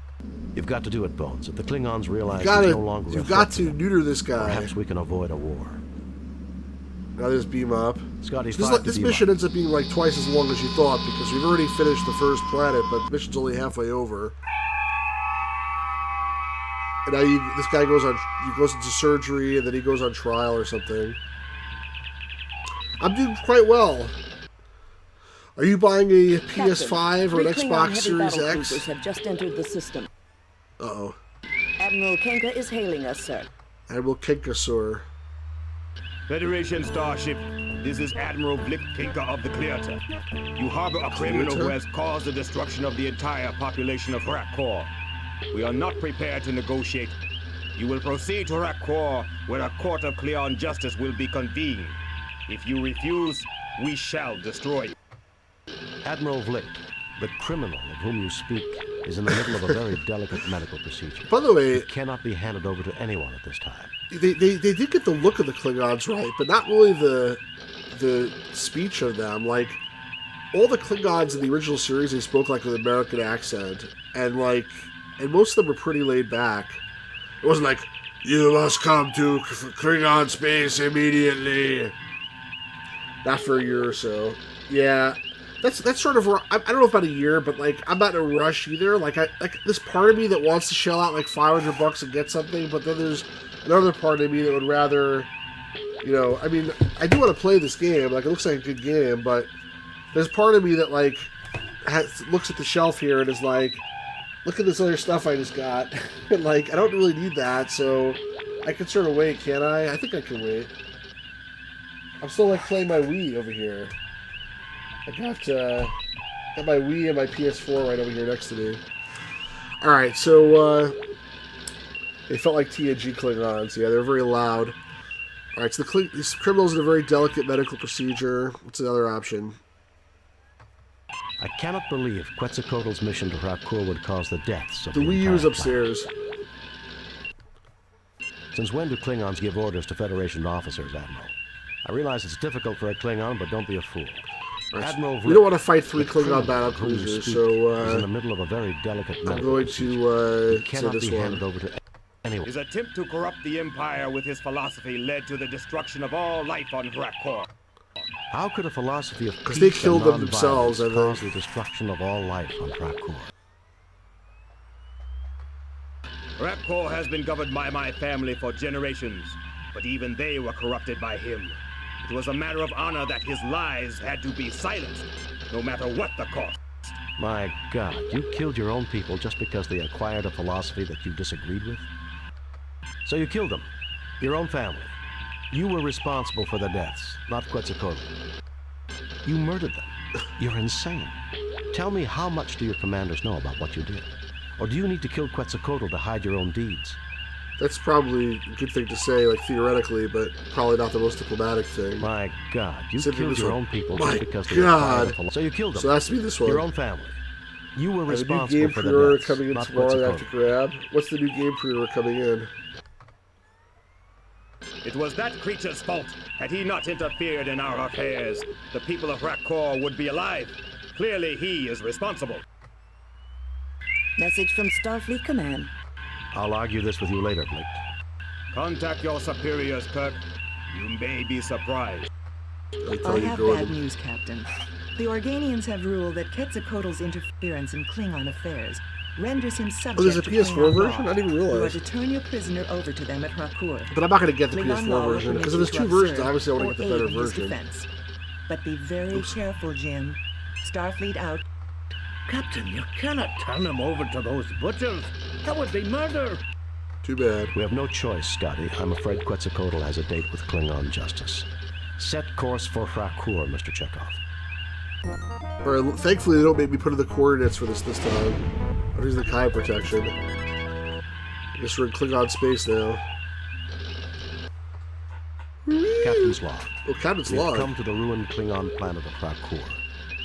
You've got to do it, Bones. If the Klingons realize there's no longer a You've threat got to to them, neuter this guy. perhaps we can avoid a war. Now there's beam up. Scotty, So this mission ends up being like twice as long as you thought because we've already finished the first planet, but the mission's only halfway over. And now this guy goes into surgery, and then he goes on trial or something. I'm doing quite well. Are you buying a PS5 or an Xbox Series X? Have just entered the system. Uh-oh. Admiral Kenka is hailing us, sir. Admiral Kenka, sir. Federation Starship, this is Admiral Blick Kinka of the Clearta. You harbor a criminal who has caused the destruction of the entire population of Rakor. We are not prepared to negotiate. You will proceed to Rakor, where a court of Cleon justice will be convened. If you refuse, we shall destroy you. Admiral Vlick, the criminal of whom you speak, is in the middle of a very delicate medical procedure. By the way, it cannot be handed over to anyone at this time. They did get the look of the Klingons right, but not really the speech of them. Like, all the Klingons in the original series, they spoke like with an American accent, and most of them were pretty laid back. It wasn't like, you must come to Klingon space immediately. Not for a year or so. Yeah, that's sort of, I don't know about a year, but like, I'm not in a rush either. Like this part of me that wants to shell out like $500 and get something, but then there's another part of me that would rather, I mean, I do want to play this game. Like, it looks like a good game, but there's part of me that like looks at the shelf here and is like, look at this other stuff I just got. And like, I don't really need that, so I can sort of wait, can't I? I think I can wait. I'm still like playing my Wii over here. I got my Wii and my PS4 right over here next to me. Alright, so they felt like TNG Klingons. Yeah, they're very loud. Alright, so these criminals in a very delicate medical procedure. What's the other option? I cannot believe Quetzalcoatl's mission to Rakor would cause the deaths of the Wii U is upstairs. Since when do Klingons give orders to Federation officers, Admiral? I realize it's difficult for a Klingon, but don't be a fool. Admiral we don't want to fight 3 Klingon battle cruisers, so is in the middle of a very delicate I'm going to cannot say this be one. handed over to anyone. His attempt to corrupt the Empire with his philosophy led to the destruction of all life on Rakor. How could a philosophy of peace they killed and them themselves, I cause think. the destruction of all life on Rakor? Rakor has been governed by my family for generations, but even they were corrupted by him. It was a matter of honor that his lies had to be silenced, no matter what the cost. My God, you killed your own people just because they acquired a philosophy that you disagreed with? So you killed them, your own family. You were responsible for their deaths, not Quetzalcoatl. You murdered them. You're insane. Tell me, how much do your commanders know about what you did? Or do you need to kill Quetzalcoatl to hide your own deeds? That's probably a good thing to say, like, theoretically, but probably not the most diplomatic thing. My God, you killed your own people just because they God. acquired a So you killed them. So it has to be this one. Your own family. You were a new responsible game for pre-order the deaths, coming in not tomorrow that I have Quetzalcoatl. to grab. What's the new game pre-order coming in? It was that creature's fault. Had he not interfered in our affairs, the people of Rakor would be alive. Clearly, he is responsible. Message from Starfleet Command. I'll argue this with you later, Blake. Contact your superiors, Kirk. You may be surprised. I have bad news, Captain. The Organians have ruled that Quetzalcoatl's interference in Klingon affairs renders him subject there's a to PS4 Klingon version? law. I didn't realize. You are to turn your prisoner over to them at Rakor. But I'm not going to get the Klingon PS4 law will version, permit because you there's to 2 observe versions. Obviously, I want or to get the better aid in his version. defense. But be very careful, Jim. Starfleet out. Captain, you cannot turn him over to those butchers. That would be murder. Too bad. We have no choice, Scotty. I'm afraid Quetzalcoatl has a date with Klingon justice. Set course for Rakor, Mr. Chekhov. Alright, thankfully they don't make me put in the coordinates for this time. I'm using the Kai protection. I guess we're in Klingon space now. Captain's log. Oh, Captain's We've log. come to the ruined Klingon planet of Rakor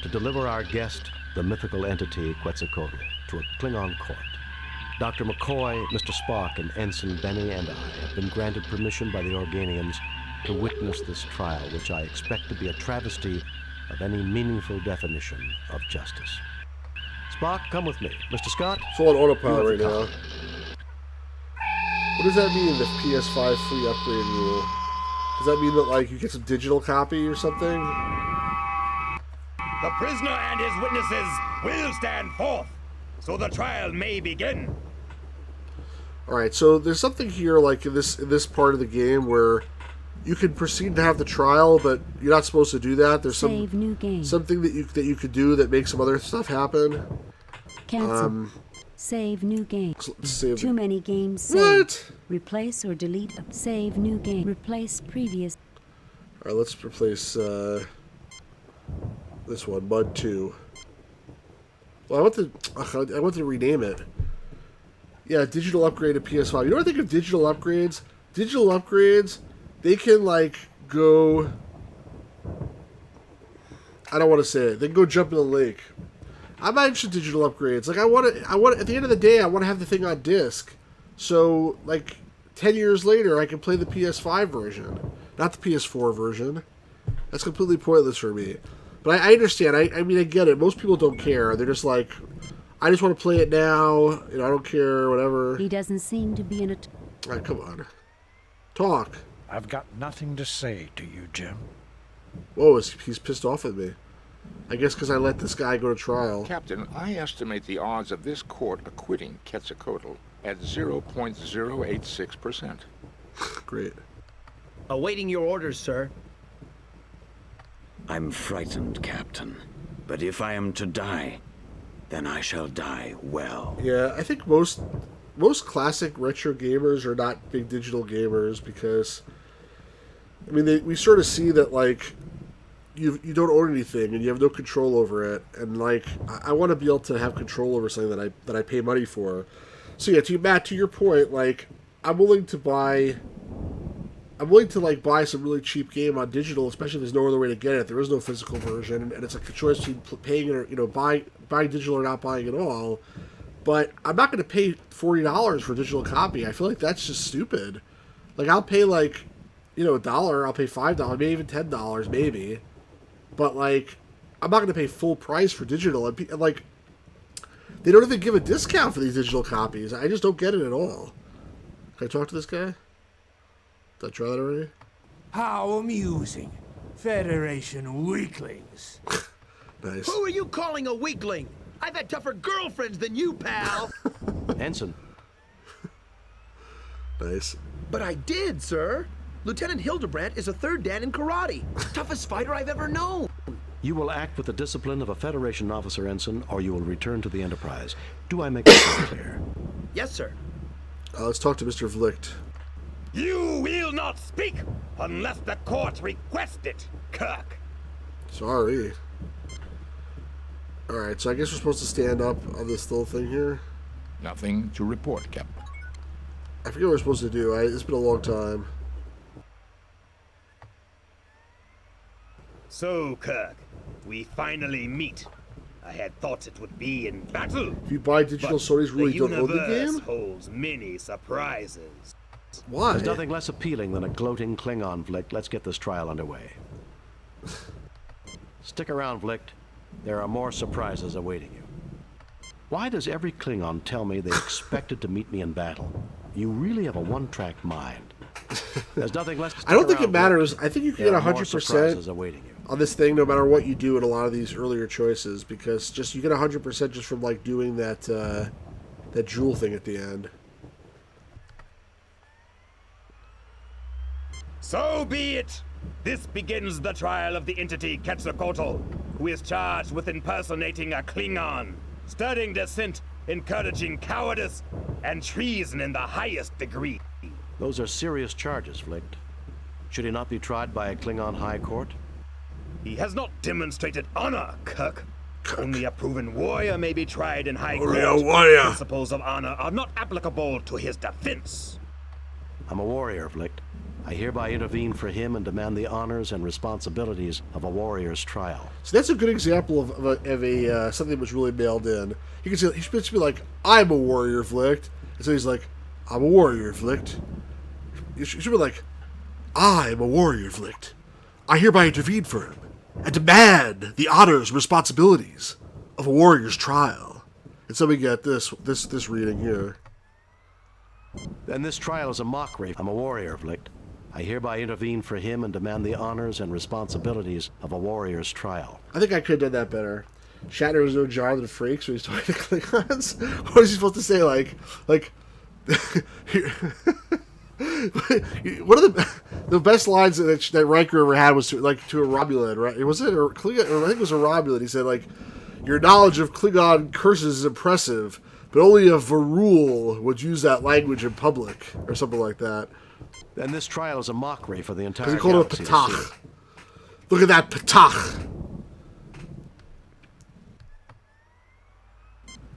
to deliver our guest, the mythical entity Quetzalcoatl, to a Klingon court. Dr. McCoy, Mr. Spock, and Ensign Benny and I have been granted permission by the Organians to witness this trial, which I expect to be a travesty of any meaningful definition of justice. Spock, come with me. Mr. Scott? It's all on autopilot right you have now. the What does that mean, the PS5 free upgrade rule? Does that mean that, like, you get some digital copy or something? The prisoner and his witnesses will stand forth, so the trial may begin. Alright, so there's something here, like, in this part of the game where you can proceed to have the trial, but you're not supposed to do that. There's Save new game. something that you could do that makes some other stuff happen. Cancel. Save new game. Save Too many games saved. What? Replace or delete. Save new game. Replace previous. Alright, let's replace this one, Mud 2. Well, I want to rename it. Yeah, digital upgrade to PS5. You know what I think of digital upgrades? Digital upgrades, they can, like, go... I don't want to say it. They can go jump in the lake. I'm not interested in digital upgrades. Like, I want at the end of the day, I want to have the thing on disc. So, like, 10 years later, I can play the PS5 version. Not the PS4 version. That's completely pointless for me. But I understand. I mean, I get it. Most people don't care. They're just like, I just want to play it now. You know, I don't care, whatever. He doesn't seem to be in a... All right, come on. Talk. I've got nothing to say to you, Jim. Whoa, he's pissed off at me. I guess because I let this guy go to trial. Captain, I estimate the odds of this court acquitting Quetzalcoatl at 0.086%. Great. Awaiting your orders, sir. I'm frightened, Captain. But if I am to die, then I shall die well. Yeah, I think most classic retro gamers are not big digital gamers because, I mean, we sort of see that, like, you don't own anything and you have no control over it, and, like, I want to be able to have control over something that I pay money for. So yeah, Matt, to your point, like, I'm willing to buy some really cheap game on digital, especially if there's no other way to get it. There is no physical version, and it's like the choice between paying it or, you know, buying digital or not buying at all. But I'm not going to pay $40 for a digital copy. I feel like that's just stupid. Like, I'll pay, like, you know, $1, I'll pay $5, maybe even $10, maybe. But, like, I'm not going to pay full price for digital. And, like, they don't even give a discount for these digital copies. I just don't get it at all. Can I talk to this guy? Did I try that already? How amusing. Federation weaklings. Nice. Who are you calling a weakling? I've had tougher girlfriends than you, pal. Ensign. Nice. But I did, sir. Lieutenant Hildebrandt is a third dan in karate. Toughest fighter I've ever known. You will act with the discipline of a Federation officer, Ensign, or you will return to the Enterprise. Do I make that clear? Yes, sir. Let's talk to Mr. Vlicht. You will not speak unless the court requests it, Kirk. Sorry. Alright, so I guess we're supposed to stand up on this little thing here. Nothing to report, Captain. I forget what we're supposed to do. It's been a long time. So, Kirk, we finally meet. I had thought it would be in battle. If you buy digital Sonys, really don't own the The universe game? holds many surprises. Why? There's nothing less appealing than a gloating Klingon, Vlicht. Let's get this trial underway. Stick around, Vlicht. There are more surprises awaiting you. Why does every Klingon tell me they expected to meet me in battle? You really have a one-track mind. There's nothing less to stick I don't think it around, matters. Vlicht. I think you can There get are more surprises 100% awaiting you. on this thing no matter what you do in a lot of these earlier choices, because just you get 100% just from, like, doing that that jewel thing at the end. So be it. This begins the trial of the entity Quetzalcoatl, who is charged with impersonating a Klingon, stirring dissent, encouraging cowardice, and treason in the highest degree. Those are serious charges, Vlicht. Should he not be tried by a Klingon High Court? He has not demonstrated honor, Kirk. Only a proven warrior may be tried in High Court. Warrior. Principles of honor are not applicable to his defense. I'm a warrior, Vlicht. I hereby intervene for him and demand the honors and responsibilities of a warrior's trial. So that's a good example of something that was really mailed in. You can see he's supposed to be like, I'm a warrior, Vlicht. And so he's like, I'm a warrior, Vlicht. You should be like, I'm a warrior, Vlicht. I hereby intervene for him and demand the honors and responsibilities of a warrior's trial. And so we get this reading here. And this trial is a mockery. I'm a warrior, Vlicht. I hereby intervene for him and demand the honors and responsibilities of a warrior's trial. I think I could have done that better. Shatner was no Jonathan Frakes when he's talking to Klingons. What is he supposed to say? Like, One of the best lines that Riker ever had was to a Romulan, right? Was it or Klingon? Or I think it was a Romulan. He said like, "Your knowledge of Klingon curses is impressive, but only a Varul would use that language in public," or something like that. And this trial is a mockery for the entire Because he called it a patach. Look at that patach.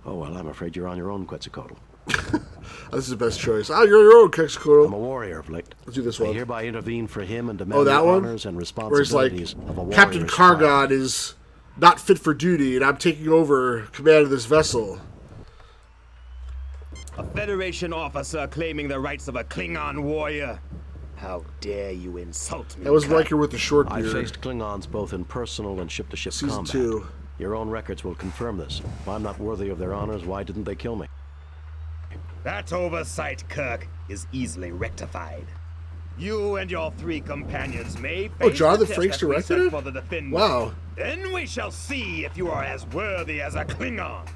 Oh, well, I'm afraid you're on your own, Quetzalcoatl. This is the best choice. Oh, you're your own, Quetzalcoatl. I'm a warrior, Vlicht. Let's do this one. I hereby intervene for him and demand that the one? honors and Where he's responsibilities like, of a warrior's Captain trial. Kargan is not fit for duty, and I'm taking over command of this vessel. A Federation officer claiming the rights of a Klingon warrior. How dare you insult me? That was Kirk. Riker with the short I beard. faced Klingons both in personal and ship-to-ship Season combat. 2. Your own records will confirm this. If I'm not worthy of their honors, why didn't they kill me? That oversight, Kirk, is easily rectified. You and your 3 companions may face Jonathan the test Frakes that we directed set it? for the defenders. Wow. Then we shall see if you are as worthy as a Klingon.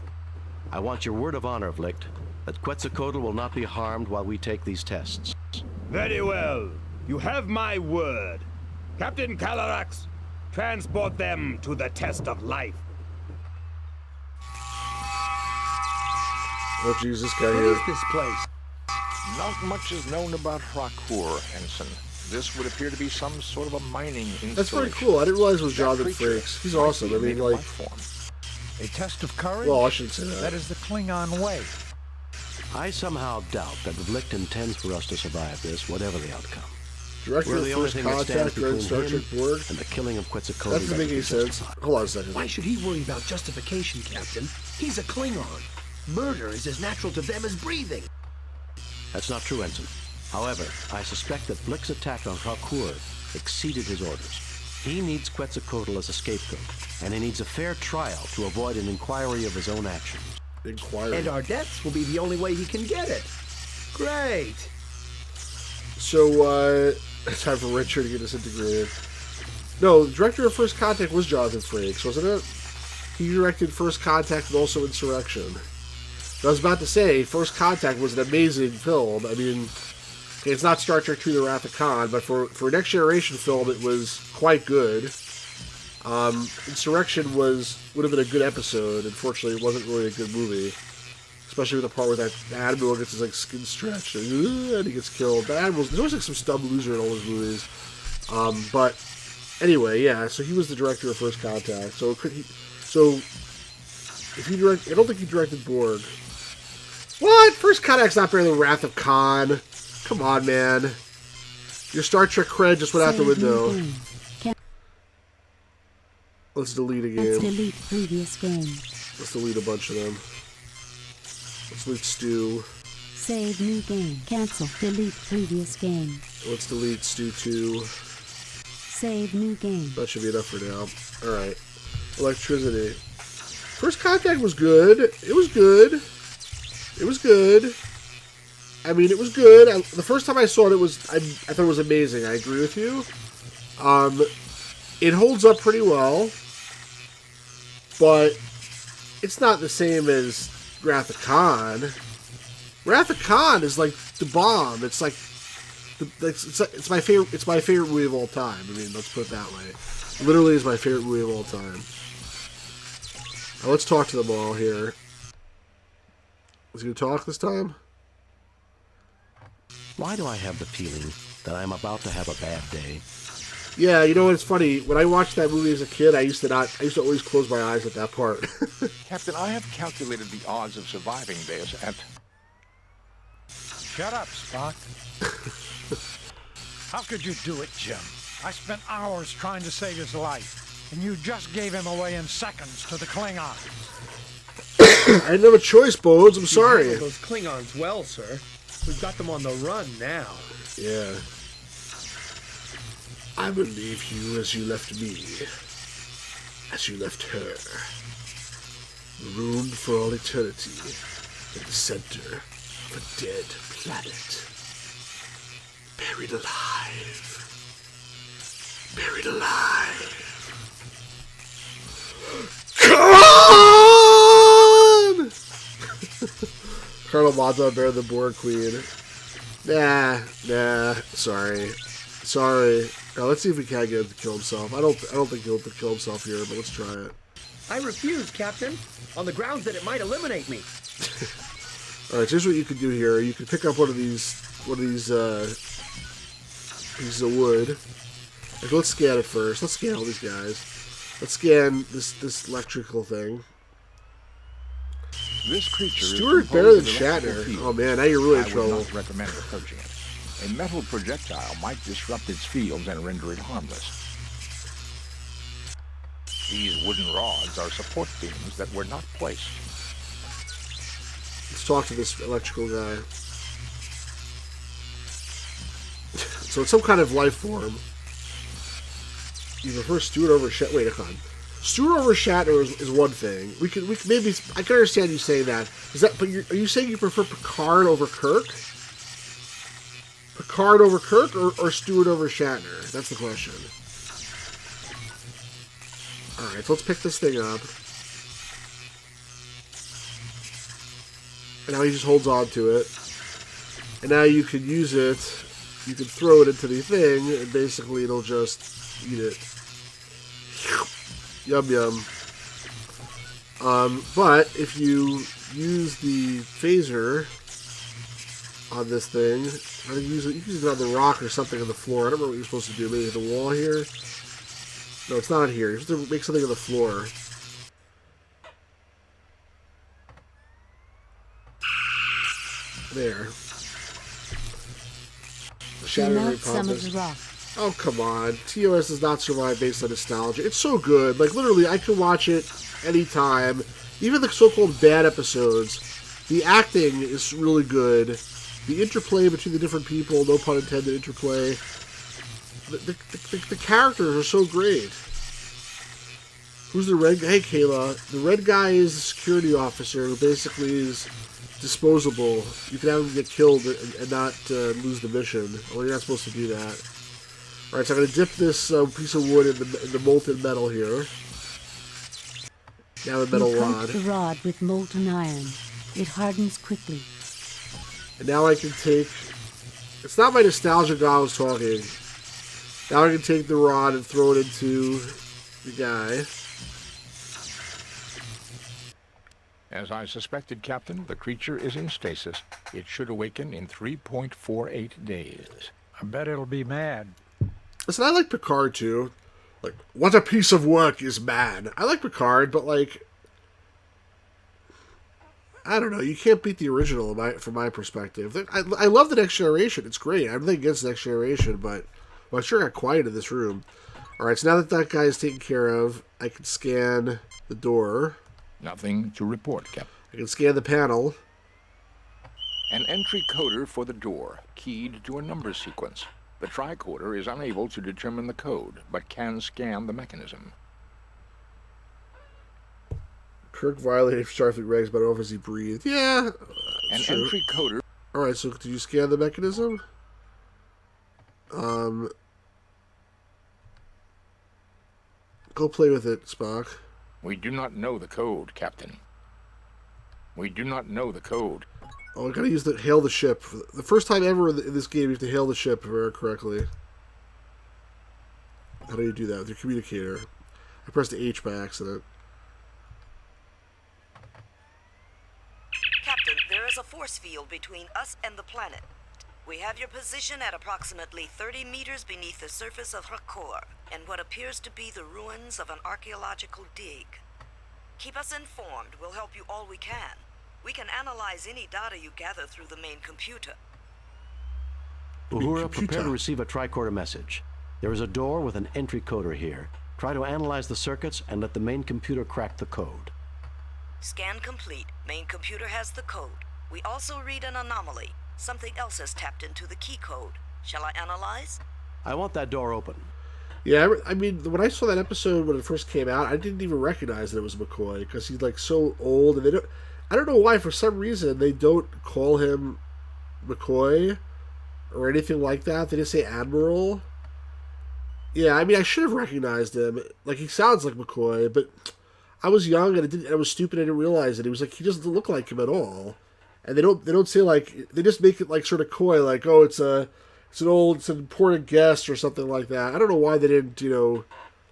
I want your word of honor, Vlicht, that Quetzalcoatl will not be harmed while we take these tests. Very well. You have my word. Captain Calarax, transport them to the test of life. Oh, jeez, this guy What here. is this place? Not much is known about Hrakur, Ensign. This would appear to be some sort of a mining installation. That's pretty cool. I didn't realize it was That Jonathan creature Frakes. He's might awesome. be I mean, made of like, life form. A test of courage? well, I shouldn't say that. That is the Klingon way. I somehow doubt that Vlicht intends for us to survive this, whatever the outcome. Director We're of the only First thing that stands Contact, Red between Star Trek him Borg. and the killing of Quetzalcoatl. That doesn't make any sense. Hold on a second. Why should he worry about justification, Captain? He's a Klingon. Murder is as natural to them as breathing. That's not true, Ensign. However, I suspect that Vlicht's attack on Hrakur exceeded his orders. He needs Quetzalcoatl as a scapegoat, and he needs a fair trial to avoid an inquiry of his own actions. Inquiry. And our deaths will be the only way he can get it. Great. So, it's time for Richard to get disintegrated. No, the director of First Contact was Jonathan Frakes, wasn't it? He directed First Contact and also Insurrection. I was about to say, First Contact was an amazing film. I mean, it's not Star Trek II: The Wrath of Khan, but for a Next Generation film, it was quite good. Insurrection would have been a good episode. Unfortunately, it wasn't really a good movie. Especially with the part where that Admiral gets his skin stretched and he gets killed. The Admiral's, there's always some stub loser in all his movies. But anyway, yeah. So he was the director of First Contact. So if he I don't think he directed Borg. What? First Contact's not better than Wrath of Khan. Come on, man. Your Star Trek cred just went out the window. Let's delete a game. Let's delete previous game. Let's delete a bunch of them. Let's delete Stew. Save new game. Cancel. Delete previous game. Let's delete Stew 2. Save new game. That should be enough for now. Alright. Electricity. First Contact was good. It was good. It was good. I mean, it was good. The first time I saw it, I thought it was amazing. I agree with you. It holds up pretty well. But it's not the same as Wrath of Khan. Wrath of Khan is like the bomb. It's like it's my favorite. It's my favorite movie of all time. I mean, let's put it that way. Literally, is my favorite movie of all time. Now, let's talk to them all here. Is he gonna talk this time? Why do I have the feeling that I'm about to have a bad day? Yeah, you know what? It's funny. When I watched that movie as a kid, I used to always close my eyes at that part. Captain, I have calculated the odds of surviving this at... Shut up, Spock. How could you do it, Jim? I spent hours trying to save his life, and you just gave him away in seconds to the Klingons. I didn't have a choice, Bones. I'm sorry. You handled those Klingons well, sir. We've got them on the run now. Yeah. I will leave you as you left me, as you left her, marooned for all eternity in the center of a dead planet, buried alive, buried alive. Come on! Colonel Montauk better than Borg Queen. Nah, sorry. Now, let's see if we can get him to kill himself. I don't think he'll kill himself here, but let's try it. I refuse, Captain, on the grounds that it might eliminate me. All right, so here's what you can do here. You can pick up one of these pieces of wood. Like, let's scan it first. Let's scan all these guys. Let's scan this electrical thing. This creature Stewart is better than composed of Shatner. electrical Oh fields. man, now you're really in I trouble. would not recommend approaching it. A metal projectile might disrupt its fields and render it harmless. These wooden rods are support beams that were not placed. Let's talk to this electrical guy. So it's some kind of life form. You prefer Stewart over Shatner? Wait, hold on. Stewart over Shatner is one thing. We can maybe I can understand you saying that. Is that? But are you saying you prefer Picard over Kirk? Picard over Kirk or Stewart over Shatner? That's the question. All right, so let's pick this thing up. And now he just holds on to it. And now you can use it. You can throw it into the thing, and basically it'll just eat it. Yum yum. But if you use the phaser on this thing, I think you can use it on the rock or something on the floor. I don't remember what you're supposed to do. Maybe the wall here? No, it's not here. You're supposed to make something on the floor. There. Melt some of the rock. Oh, come on. TOS does not survive based on nostalgia. It's so good. Like, literally, I can watch it anytime. Even the so-called bad episodes. The acting is really good. The interplay between the different people, no pun intended interplay. The characters are so great. Who's the red guy? Hey, Kayla. The red guy is the security officer who basically is disposable. You can have him get killed and not lose the mission. Well, you're not supposed to do that. Alright, so I'm going to dip this piece of wood in the molten metal here. Now the metal rod. Coat the rod with molten iron. It hardens quickly. And now I can take... It's not my nostalgia guy I was talking. Now I can take the rod and throw it into the guy. As I suspected, Captain, the creature is in stasis. It should awaken in 3.48 days. I bet it'll be mad. Listen, I like Picard too. Like, what a piece of work is man. I like Picard, but like, I don't know. You can't beat the original from my perspective. I love the Next Generation. It's great. I'm not against the Next Generation, but well, I sure got quiet in this room. All right, so now that guy is taken care of, I can scan the door. Nothing to report, Captain. I can scan the panel. An entry coder for the door, keyed to a number sequence. The tricorder is unable to determine the code, but can scan the mechanism. Kirk violated Starfleet regs, but I don't know if he breathed. Yeah. An true. entry coder. All right, so did you scan the mechanism? Go play with it, Spock. We do not know the code, Captain. We do not know the code. Oh, I gotta use hail the ship. The first time ever in this game, you have to hail the ship very correctly. How do you do that with your communicator? I pressed the H by accident. Captain, there is a force field between us and the planet. We have your position at approximately 30 meters beneath the surface of Rakor, and what appears to be the ruins of an archaeological dig. Keep us informed. We'll help you all we can. We can analyze any data you gather through the main computer. Uhura, prepare to receive a tricorder message. There is a door with an entry coder here. Try to analyze the circuits and let the main computer crack the code. Scan complete. Main computer has the code. We also read an anomaly. Something else has tapped into the key code. Shall I analyze? I want that door open. Yeah, I mean, when I saw that episode when it first came out, I didn't even recognize that it was McCoy because he's like so old, and I don't know why. For some reason, they don't call him McCoy or anything like that. They just say Admiral. Yeah, I mean, I should have recognized him. Like, he sounds like McCoy, but I was young and I was stupid. I didn't realize it. He doesn't look like him at all. and they don't say like, they just make it like sort of coy, like, oh, it's an important guest or something like that. I don't know why they didn't,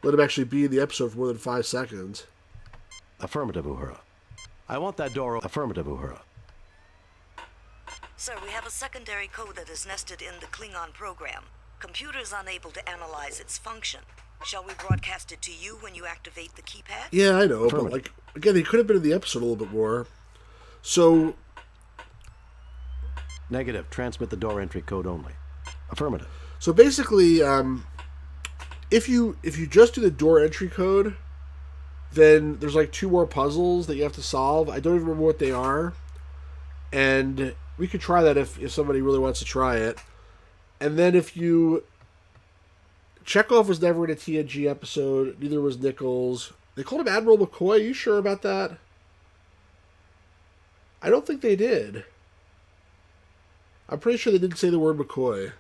let him actually be in the episode for more than 5 seconds. Affirmative, Uhura. I want that door. Affirmative, Uhura. Sir, we have a secondary code that is nested in the Klingon program. Computer is unable to analyze its function. Shall we broadcast it to you when you activate the keypad? Yeah, I know, but like, again, he could have been in the episode a little bit more. So... Negative. Transmit the door entry code only. Affirmative. So basically, if you just do the door entry code, then there's like 2 more puzzles that you have to solve. I don't even remember what they are. And we could try that if somebody really wants to try it. And then if you... Chekhov was never in a TNG episode. Neither was Nichols. They called him Admiral McCoy. Are you sure about that? I don't think they did. I'm pretty sure they didn't say the word McCoy.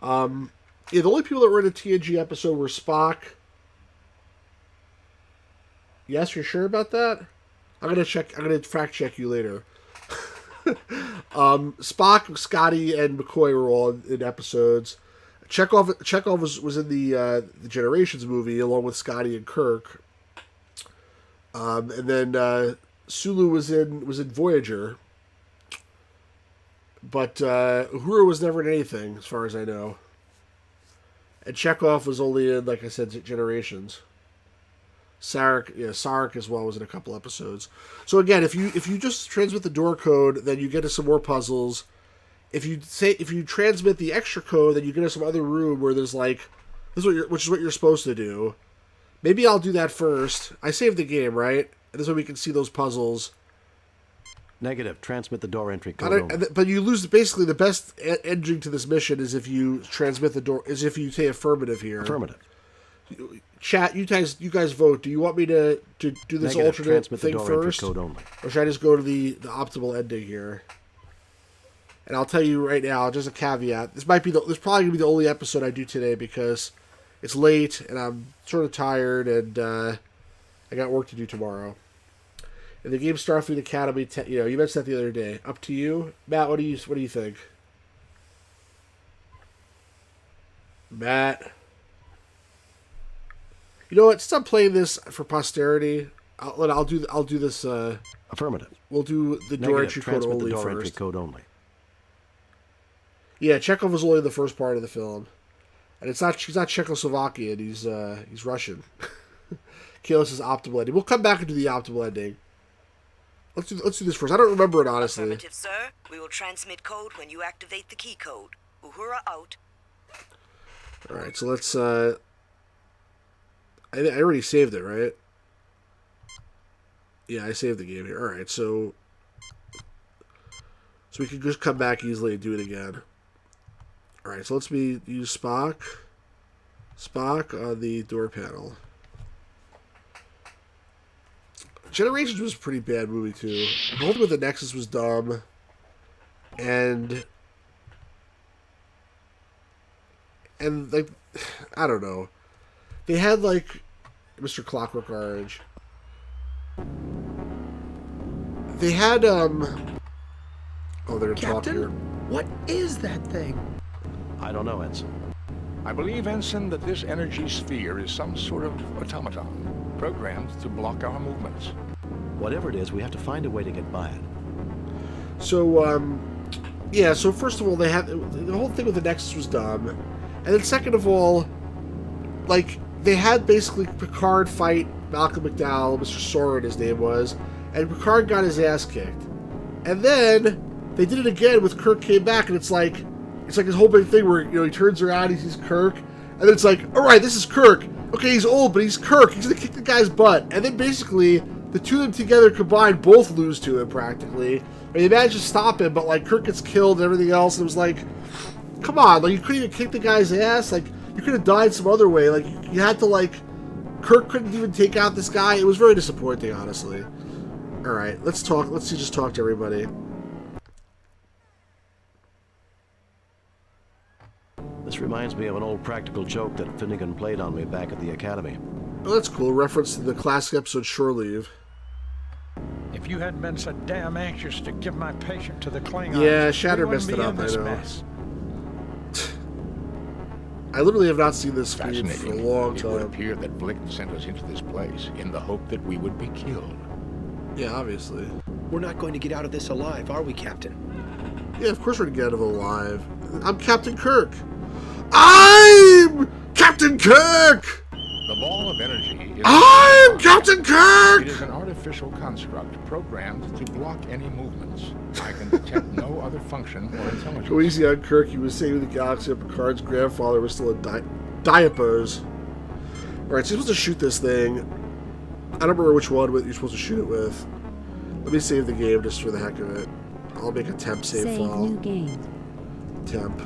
Yeah, the only people that were in a TNG episode were Spock. Yes, you're sure about that? I'm gonna fact check you later. Spock, Scotty, and McCoy were all in episodes. Chekhov was in the Generations movie along with Scotty and Kirk. And then Sulu was in Voyager. But Uhura was never in anything, as far as I know. And Chekhov was only in, like I said, Generations. Sarek as well was in a couple episodes. So again, if you just transmit the door code, then you get to some more puzzles. If you transmit the extra code, then you get to some other room where there's like which is what you're supposed to do. Maybe I'll do that first. I saved the game, right? And this way we can see those puzzles. Negative. Transmit the door entry code. But you lose basically the best ending to this mission is if you transmit the door. Is if you say affirmative here. Affirmative. Chat, you guys vote. Do you want me to do this Negative. alternate Transmit thing the door first, entry code only. or should I just go to the optimal ending here? And I'll tell you right now, just a caveat. This probably gonna be the only episode I do today because it's late and I'm sort of tired and I got work to do tomorrow. And the game Starfleet Academy, you mentioned that the other day. Up to you, Matt. What do you think, Matt? You know what? Since I'm playing this for posterity, I'll do this. Affirmative. We'll do the door entry code Transmit only the door first. entry code only. Yeah, Chekhov was only in the first part of the film, and he's not Czechoslovakian. He's Russian. Kalis is optimal ending. We'll come back and do the optimal ending. Let's do this first. I don't remember it honestly. Affirmative, sir. We will transmit code when you activate the key code. Uhura out. All right, so let's. I already saved it, right? Yeah, I saved the game here. All right, so we can just come back easily and do it again. All right, so let's use Spock on the door panel. Generations was a pretty bad movie too. The whole thing with the Nexus was dumb, and like I don't know. They had like Mr. Clockwork Orange. They had Oh, they're Captain, talking here. What is that thing? I don't know, Ensign. I believe, Ensign, that this energy sphere is some sort of automaton, programmed to block our movements. Whatever it is, we have to find a way to get by it. So, yeah, so first of all, the whole thing with the Nexus was dumb. And then second of all, like, they had basically Picard fight Malcolm McDowell, Mr. Soren his name was, and Picard got his ass kicked. And then they did it again with Kirk came back, and it's like this whole big thing where, he turns around, he sees Kirk, and then it's like, alright, this is Kirk. Okay, he's old, but he's Kirk. He's gonna kick the guy's butt. And then basically, the two of them together combined both lose to him, practically. I mean, they managed to stop him, but, like, Kirk gets killed and everything else, and it was like, come on, like, you couldn't even kick the guy's ass. Like, you could have died some other way. Like, you had to, like, Kirk couldn't even take out this guy. It was very disappointing, honestly. Alright, let's just talk to everybody. This reminds me of an old practical joke that Finnegan played on me back at the Academy. Oh, that's cool. Reference to the classic episode Shore Leave. If you hadn't been so damn anxious to give my patient to the Klingons, yeah, Shatter we messed it wouldn't up, be in I know. this mess. I literally have not seen this feed for a long It would time. appear that Blick sent us into this place in the hope that we would be killed. Yeah, obviously. We're not going to get out of this alive, are we, Captain? Yeah, of course we're gonna get out of it alive. I'm Captain Kirk. I'm Captain Kirk! The ball of energy is... I'm Captain Kirk! It is an artificial construct programmed to block any movements. I can detect no other function or intelligence. Go easy on Kirk. He was saving the galaxy, and Picard's grandfather was still in diapers. Alright, so you're supposed to shoot this thing. I don't remember which one you're supposed to shoot it with. Let me save the game just for the heck of it. I'll make a temp save file. New game. Temp.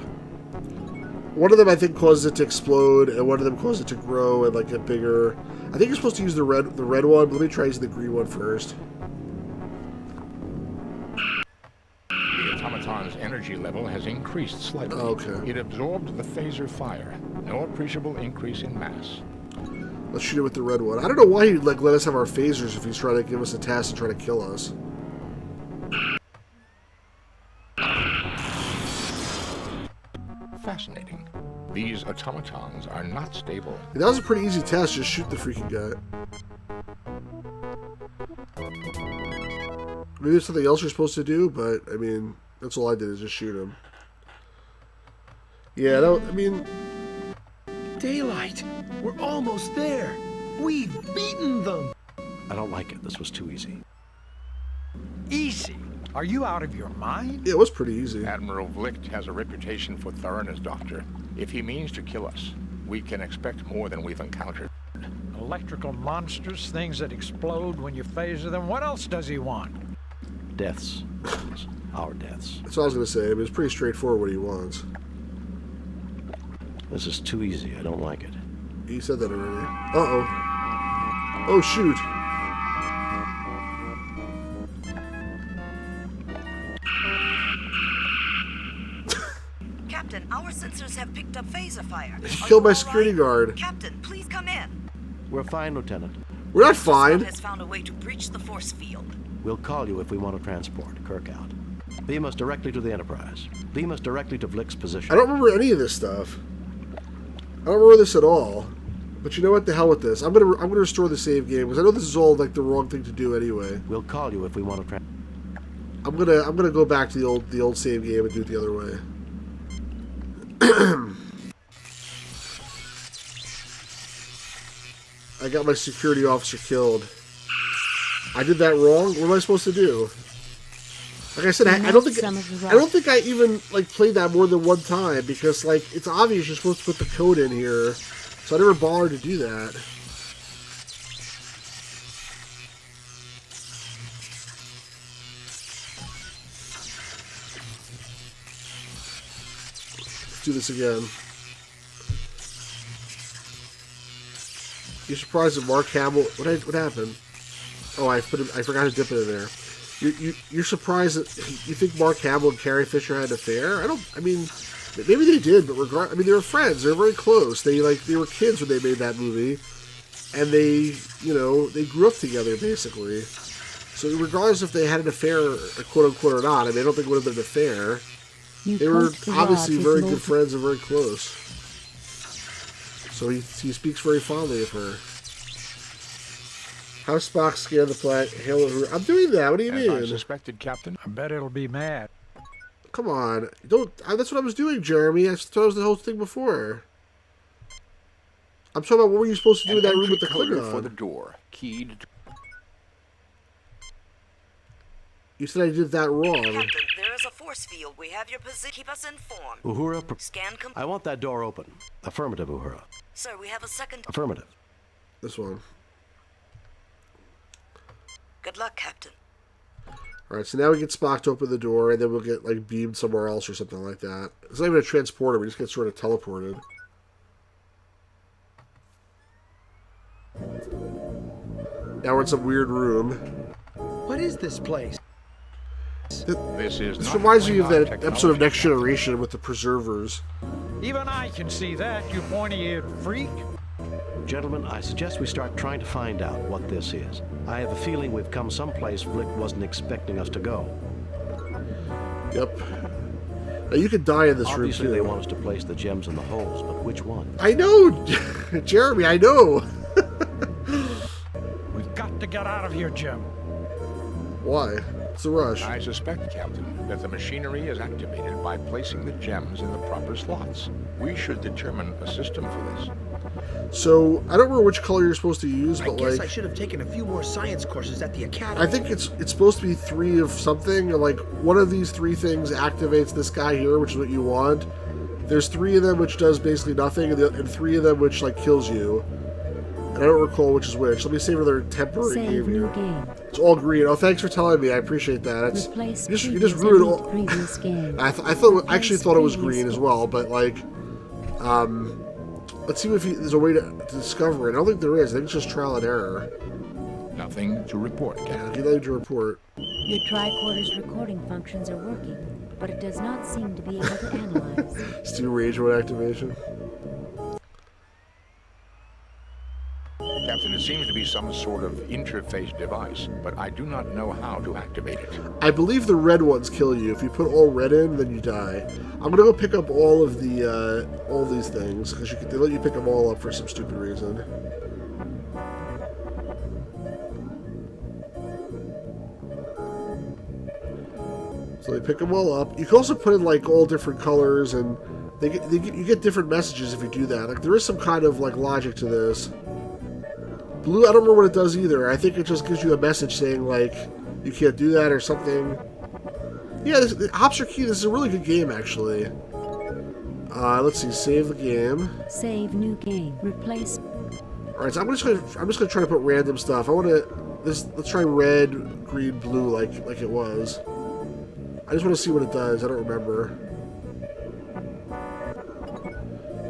One of them I think causes it to explode, and one of them causes it to grow and like get bigger. I think you're supposed to use the red one, but let me try using the green one first. The automaton's energy level has increased slightly. Okay. It absorbed the phaser fire. No appreciable increase in mass. Let's shoot it with the red one. I don't know why he'd like let us have our phasers if he's trying to give us a task and try to kill us. Fascinating. These automatons are not stable. That was a pretty easy test, just shoot the freaking guy. Maybe there's something else you're supposed to do, but, I mean, that's all I did is just shoot him. Yeah, I mean... Daylight! We're almost there! We've beaten them! I don't like it. This was too easy. Easy? Are you out of your mind? Yeah, it was pretty easy. Admiral Vlicht has a reputation for thoroughness, Doctor. If he means to kill us, we can expect more than we've encountered. Electrical monsters, things that explode when you phaser them. What else does he want? Deaths. Our deaths. That's what I was going to say. I mean, it's pretty straightforward what he wants. This is too easy. I don't like it. He said that already. Uh-oh. Oh, shoot. Captain, our sensors have picked up phaser fire. He killed my security guard. Captain, please come in. We're fine, Lieutenant. We're not fine. Has found a way to breach the force field. We'll call you if we want to transport Kirk out. Beam us directly to the Enterprise. Beam us directly to Vlick's position. I don't remember any of this stuff. I don't remember this at all. But you know what? The hell with this. I'm gonna restore the save game because I know this is all like the wrong thing to do anyway. We'll call you if we want to I'm gonna go back to the old save game and do it the other way. I got my security officer killed. I did that wrong. What am I supposed to do? Like I said, I don't think I even like played that more than one time because like it's obvious you're supposed to put the code in here, so I never bothered to do that. Let's do this again. You're surprised that Mark Hamill? What happened? Oh, I forgot to dip it in there. You're surprised that you think Mark Hamill and Carrie Fisher had an affair? I mean, maybe they did, but they were friends. They were very close. They were kids when they made that movie, and they grew up together basically. So regardless if they had an affair, quote unquote, or not, I mean, I don't think it would have been an affair. They were obviously very good friends and very close. So he speaks very fondly of her. How Spock scared the planet? Hail her. I'm doing that. What do you mean? I suspected, Captain. I bet it'll be mad. Come on, don't. That's what I was doing, Jeremy. I thought it was the whole thing before. I'm talking about what were you supposed to do in that room with the Klingon? For the door, keyed. You said I did that wrong. Captain, there is a force field. We have your position. Keep us informed. Uhura, Scan I want that door open. Affirmative, Uhura. Sir, we have a second. Affirmative. This one. Good luck, Captain. Alright, so now we get Spock to open the door, and then we'll get, like, beamed somewhere else or something like that. It's not even a transporter, we just get sort of teleported. Now we're in some weird room. What is this place? This reminds me of that episode of Next Generation with the preservers. Even I can see that, you pointy-eared freak. Gentlemen, I suggest we start trying to find out what this is. I have a feeling we've come someplace Flick wasn't expecting us to go. Yep. Now you could die in this room, Obviously, too. they want us to place the gems in the holes, but which one? I know! Jeremy, I know! We've got to get out of here, Jim. Why? It's a rush. I suspect, Captain, that the machinery is activated by placing the gems in the proper slots. We should determine a system for this. So, I don't remember which color you're supposed to use, I but guess like... I should have taken a few more science courses at the academy. I think it's supposed to be 3 of something, or like one of these 3 things activates this guy here, which is what you want. There's 3 of them which does basically nothing, and 3 of them which like kills you. And I don't recall which is which. Let me save another temporary Save game new here. game. It's all green. Oh, thanks for telling me. I appreciate that. It's, Replace you just previous ruined and all. previous game. I actually Replace thought it was previous green as game. well, but like, let's see if there's a way to discover it. I don't think there is. I think it's just trial and error. Nothing to report, Captain. Yeah, get nothing to report. Your tricorder's recording functions are working, but it does not seem to be able to analyze. Let's do rage mode activation. Captain, it seems to be some sort of interface device, but I do not know how to activate it. I believe the red ones kill you. If you put all red in, then you die. I'm gonna go pick up all of the all these things because they let you pick them all up for some stupid reason. So they pick them all up. You can also put in like all different colors, and you get different messages if you do that. Like there is some kind of like logic to this. Blue, I don't remember what it does either. I think it just gives you a message saying like you can't do that or something. Yeah, Hops Are Key. This is a really good game actually. Let's see. Save the game. Save new game. Replace. All right, so I'm just gonna try to put random stuff. I want to let's try red, green, blue like it was. I just want to see what it does. I don't remember.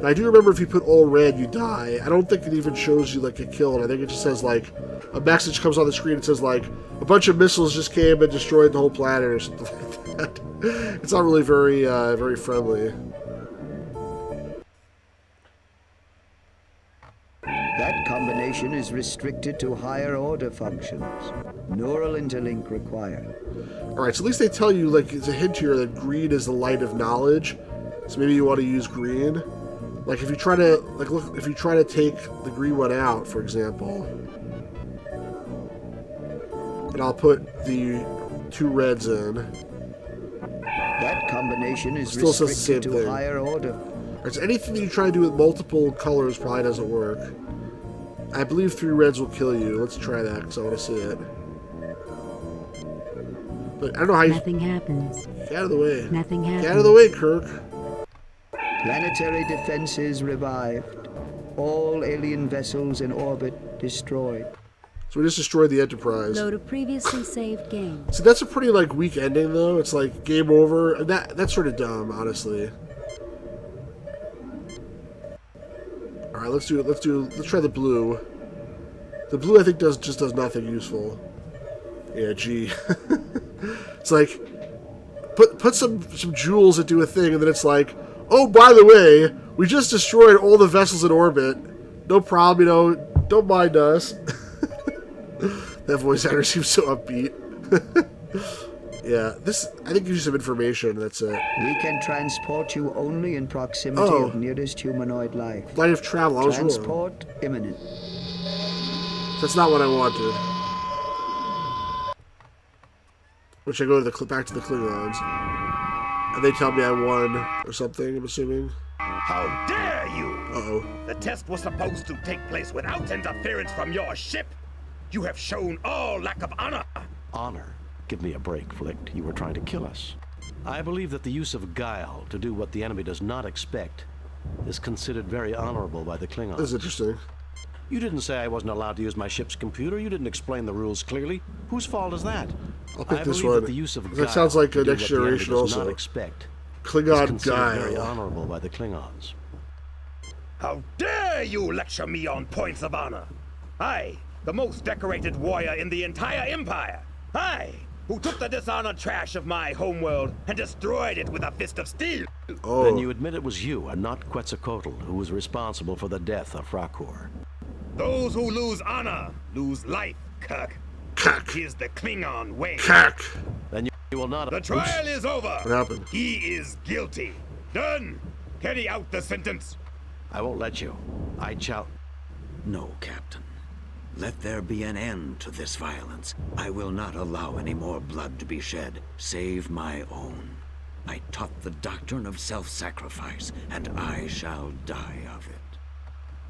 Now, I do remember if you put all red, you die. I don't think it even shows you like a kill. I think it just says like a message comes on the screen. It says like a bunch of missiles just came and destroyed the whole planet or something like that. It's not really very very friendly. That combination is restricted to higher order functions. Neural interlink required. Alright, so at least they tell you, like, it's a hint here that green is the light of knowledge. So maybe you want to use green. Like, if you try to, like, look, if you try to take the green one out, for example. And I'll put the 2 reds in. That combination is Still says the same restricted to thing. higher order. Alright, so anything that you try to do with multiple colors probably doesn't work. I believe 3 reds will kill you. Let's try that, because I want to see it. But I don't know how you... Nothing happens. Get out of the way. Nothing happens. Get out of the way, Kirk. Planetary defenses revived. All alien vessels in orbit destroyed. So we just destroyed the Enterprise. Load a previously saved game. So that's a pretty, like, weak ending, though. It's like, game over. And that's sort of dumb, honestly. Alright, let's try the blue. The blue, I think, just does nothing useful. Yeah, gee. It's like, put some jewels into a thing, and then it's like, oh, by the way, we just destroyed all the vessels in orbit. No problem, you know, don't mind us. That voice actor seems so upbeat. Yeah, I think gives you some information, that's it. We can transport you only in proximity of nearest humanoid life. Line of travel, I was wrong. Transport imminent. That's not what I wanted. Which I go to back to the Klingons. And they tell me I won, or something, I'm assuming. How dare you! Uh-oh. The test was supposed to take place without interference from your ship. You have shown all lack of honor. Honor? Give me a break, Flick. You were trying to kill us. I believe that the use of guile to do what the enemy does not expect is considered very honorable by the Klingons. That's interesting. You didn't say I wasn't allowed to use my ship's computer. You didn't explain the rules clearly. Whose fault is that? I'll pick I this believe one. that the use of That guile sounds like a to do Next what the enemy Generation does also. not expect Klingon is considered very guile. honorable by the Klingons. How dare you lecture me on points of honor? I, the most decorated warrior in the entire Empire. I, who took the dishonored trash of my homeworld and destroyed it with a fist of steel. Then you admit it was you and not Quetzalcoatl who was responsible for the death of Rakor. Those who lose honor lose life, Kirk. Kirk. Here's the Klingon way. Kirk. Then you will not... The trial is over. What happened? He is guilty. Done. Carry out the sentence. I won't let you. I shall... No, Captain. Let there be an end to this violence. I will not allow any more blood to be shed, save my own. I taught the doctrine of self-sacrifice, and I shall die of it.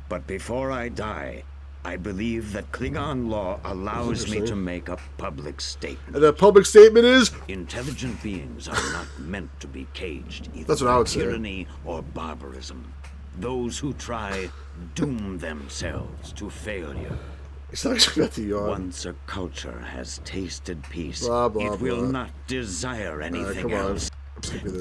But before I die, I believe that Klingon law allows me to make a public statement. And that public statement is? Intelligent beings are not meant to be caged either That's what I would by say. tyranny or barbarism. Those who try doom themselves to failure. It's not about the yawn. Once a culture has tasted peace, blah, blah, it will blah. not desire anything come on. else.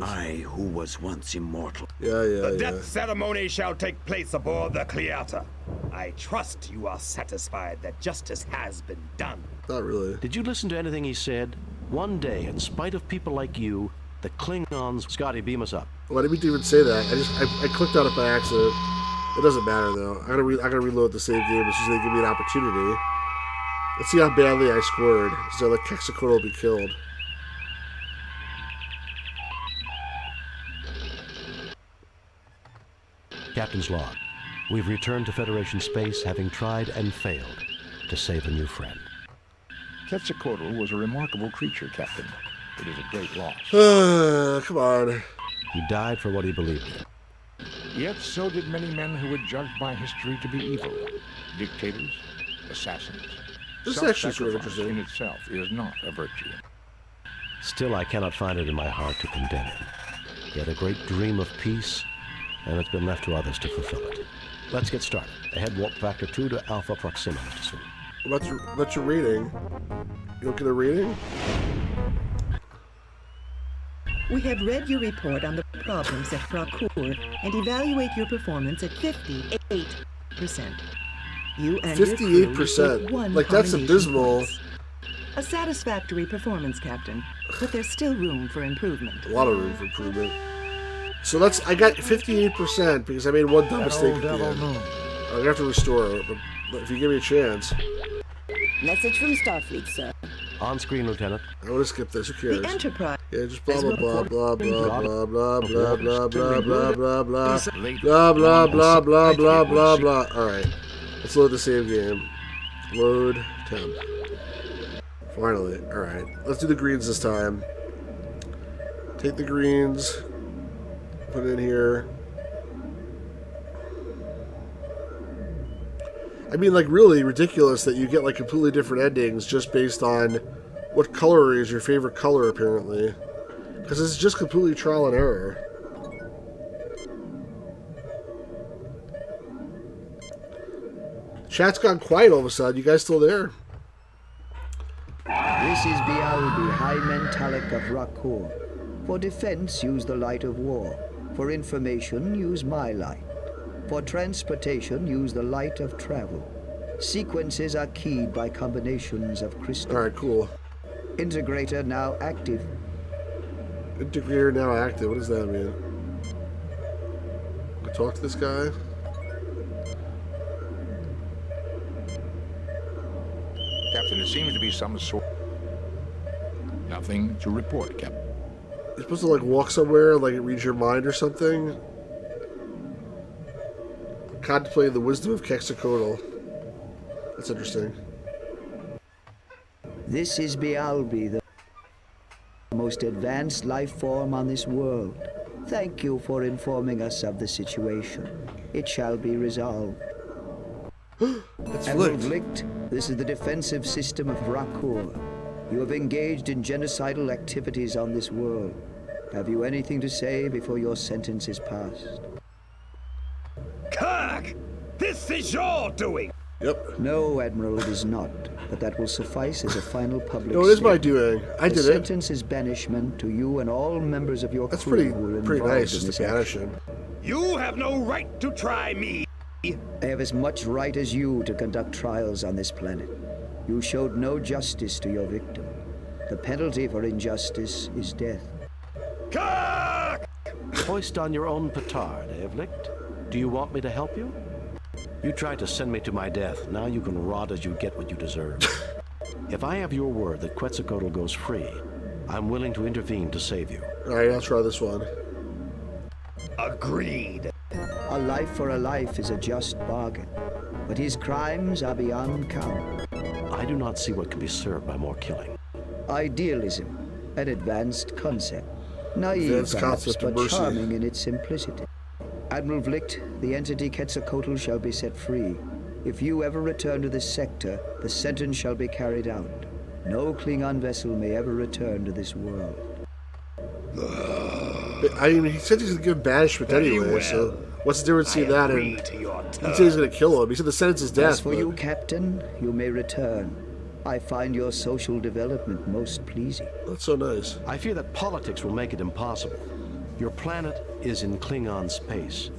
I, who was once immortal. The death ceremony shall take place aboard the Cleata. I trust you are satisfied that justice has been done. Not really. Did you listen to anything he said? One day, in spite of people like you, the Klingons... Scotty, beam us up. Well, I didn't even say that. I clicked on it by accident. It doesn't matter though. I'm gonna reload the save game as soon as they give me an opportunity. Let's see how badly I scored. So like Quetzalcoatl will be killed. Captain's log. We've returned to Federation space, having tried and failed to save a new friend. Quetzalcoatl was a remarkable creature, Captain. It is a great loss. Come on. He died for what he believed in. Yet so did many men who were judged by history to be evil. Dictators, assassins. This is actually sort of Self-sacrifice in itself is not a virtue. Still, I cannot find it in my heart to condemn him. He had a great dream of peace, and it's been left to others to fulfill it. Let's get started. Ahead warp factor 2 to Alpha Proxima, Mr. Sweet. That's your rating. You don't get a rating? We have read your report on the problems at Fracour and evaluate your performance at 58%. You and your crew received 1 Like, that's commendation abysmal. points. A satisfactory performance, Captain, but there's still room for improvement. A lot of room for improvement. So I got 58% because I made one dumb mistake at the end. I'm gonna have to restore it, but if you give me a chance. Message from Starfleet, sir. On screen, Lieutenant. I want to skip this. Who cares? The Enterprise. Yeah, just blah blah blah blah blah blah blah blah blah blah blah blah blah blah blah blah blah blah blah. All right, let's load the save game. Load temp. Finally. All right, let's do the greens this time. Take the greens. Put it in here. I mean, like, really ridiculous that you get, like, completely different endings just based on what color is your favorite color, apparently. Because it's just completely trial and error. Chat's gone quiet all of a sudden. You guys still there? This is Bialbi, High Mentalic of Rakur. For defense, use the light of war. For information, use my light. For transportation, use the light of travel. Sequences are keyed by combinations of crystals. Alright, cool. Integrator now active. Integrator now active. What does that mean? I talk to this guy? Captain, it seems to be some sort... Nothing to report, Captain. You're supposed to, like, walk somewhere and, like, it reads your mind or something? Contemplating the wisdom of Quetzalcoatl. That's interesting. This is Bialbi, the most advanced life form on this world. Thank you for informing us of the situation. It shall be resolved. Admiral Vlicht, this is the defensive system of Rakur. You have engaged in genocidal activities on this world. Have you anything to say before your sentence is passed? Kirk! This is your doing! Yep. No, Admiral, it is not. But that will suffice as a final public No, it is my statement. doing. I the did it. sentence is banishment to you and all members of your That's crew who were pretty involved nice, in just this to banish action. him. You have no right to try me! I have as much right as you to conduct trials on this planet. You showed no justice to your victim. The penalty for injustice is death. Kirk! Hoist on your own petard, eh, Vlicht? Do you want me to help you? You tried to send me to my death. Now you can rot as you get what you deserve. If I have your word that Quetzalcoatl goes free, I'm willing to intervene to save you. Alright, I'll try this one. Agreed. A life for a life is a just bargain, but his crimes are beyond count. I do not see what can be served by more killing. Idealism, an advanced concept. Naive, Advanced perhaps, concept of but mercy. charming in its simplicity. Admiral Vlicht, the entity Quetzalcoatl shall be set free. If you ever return to this sector, the sentence shall be carried out. No Klingon vessel may ever return to this world. I mean, he said he's going to give banishment anyway, so what's the difference between that and... He said he's going to kill him. He said the sentence is death. As for you, Captain, you may return. I find your social development most pleasing. That's so nice. I fear that politics will make it impossible. Your planet is in Klingon space,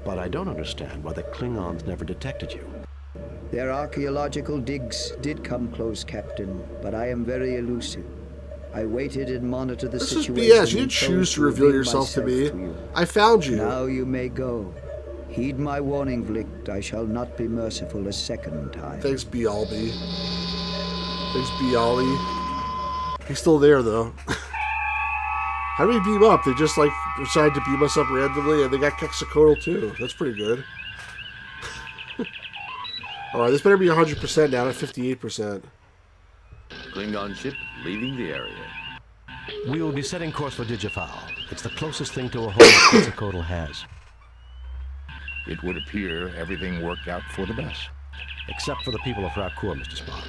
but I don't understand why the Klingons never detected you. Their archaeological digs did come close, Captain, but I am very elusive. I waited and monitored the This is situation. BS. You didn't choose to reveal yourself to me. I found you. Now you may go. Heed my warning, Vlicht. I shall not be merciful a second time. Thanks, Bialby. Thanks, Bialy. He's still there, though. How do we beam up? They just, like, decided to beam us up randomly, and they got Quetzalcoatl, too. That's pretty good. Alright, this better be 100% now, not 58%. Klingon ship leaving the area. We will be setting course for Digifowl. It's the closest thing to a home that Quetzalcoatl has. It would appear everything worked out for the best. Except for the people of Rakur, Mr. Spock.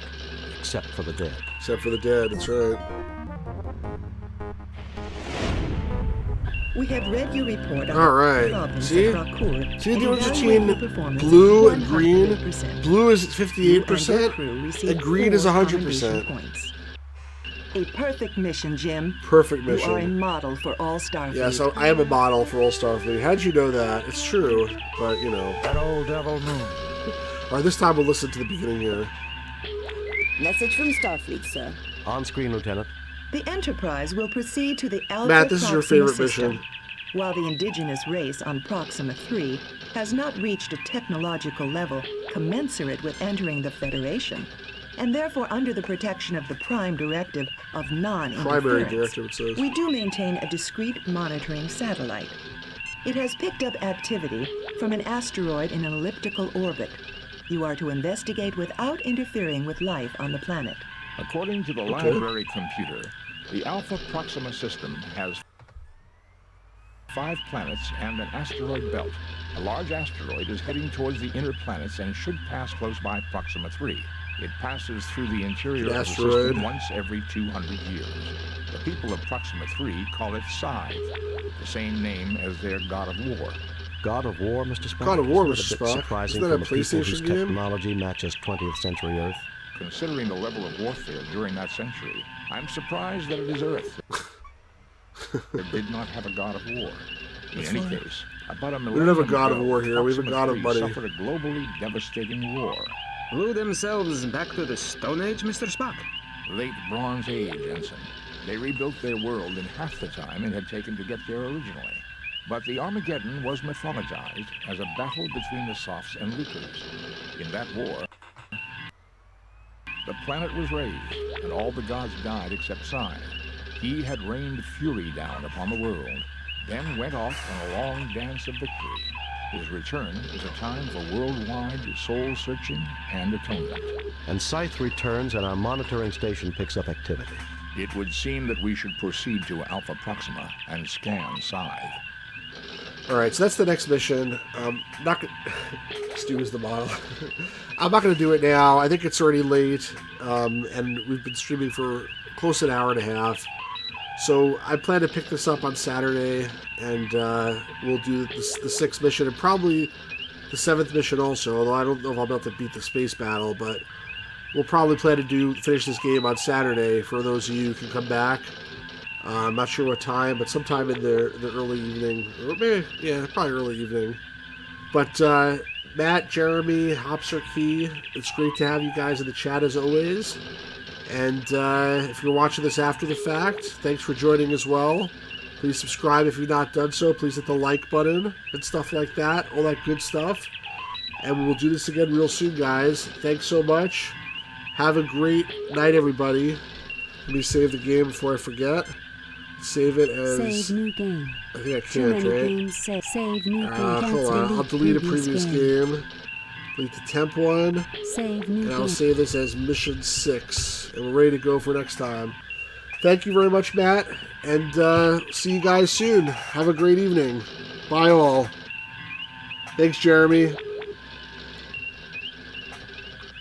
Except for the dead. Except for the dead, that's right. We have read your report on Alright. problems See? at Rakur. See the and difference evaluate between your performance blue at and green? 100%. Blue is You and your 58%, crew receive and green is 4 100%. commendation points. A perfect mission, Jim. Perfect You are a mission. model for all Starfleet. Yes, I am a model for all Starfleet. How'd you know that? It's true, but, you know. That old devil moon. Alright, this time we'll listen to the beginning here. Message from Starfleet, sir. On screen, Lieutenant. The Enterprise will proceed to the Alpha Matt, this is your Proxima favorite system. mission. While the indigenous race on Proxima 3 has not reached a technological level commensurate with entering the Federation, and therefore under the protection of the Prime Directive of Primary non-interference, directive, it says. we do maintain a discrete monitoring satellite. It has picked up activity from an asteroid in an elliptical orbit. You are to investigate without interfering with life on the planet. According to the library computer, the Alpha Proxima system has 5 planets and an asteroid belt. A large asteroid is heading towards the inner planets and should pass close by Proxima 3. It passes through the interior of the system once every 200 years. The people of Proxima 3 call it Scythe, the same name as their god of war. God of War, Mr. Spock? God of War, Isn't Mr. it a bit Spock? surprising Isn't that from a a people whose PlayStation game? technology matches 20th century Earth? Considering the level of warfare during that century, I'm surprised that it is Earth that did not have a god of war. In any case, about a We don't have a god of ago, war here, we have a god of Proxima 3 money. suffered a globally devastating war. Blew themselves back to the Stone Age, Mr. Spock? Late Bronze Age, Ensign. They rebuilt their world in half the time it had taken to get there originally. But the Armageddon was mythologized as a battle between the Sophs and Lucas. In that war, the planet was raised, and all the gods died except Scythe. He had rained fury down upon the world, then went off on a long dance of victory. His return is a time for worldwide soul-searching and atonement. And Scythe returns and our monitoring station picks up activity. It would seem that we should proceed to Alpha Proxima and scan Scythe. Alright, so that's the next mission. Not gonna... Stu is the model. I'm not going to do it now. I think it's already late, and we've been streaming for close to an hour and a half. So I plan to pick this up on Saturday, and we'll do the 6th mission, and probably the 7th mission also, although I don't know if I'm about to beat the space battle, but we'll probably plan to finish this game on Saturday for those of you who can come back. I'm not sure what time, but sometime in the early evening, or maybe, yeah, probably early evening. But Matt, Jeremy, Hopser Key, it's great to have you guys in the chat as always. And if you're watching this after the fact, thanks for joining as well. Please subscribe if you've not done so. Please hit the like button and stuff like that, all that good stuff. And we'll do this again real soon, guys. Thanks so much. Have a great night, everybody. Let me save the game before I forget. Save it as... Save new game. I think I can't, right? Games, save new game. Hold on. I'll delete a previous game. Delete the temp one. Save new and I'll game. save this as Mission 6. And we're ready to go for next time. Thank you very much, Matt. And see you guys soon. Have a great evening. Bye, all. Thanks, Jeremy.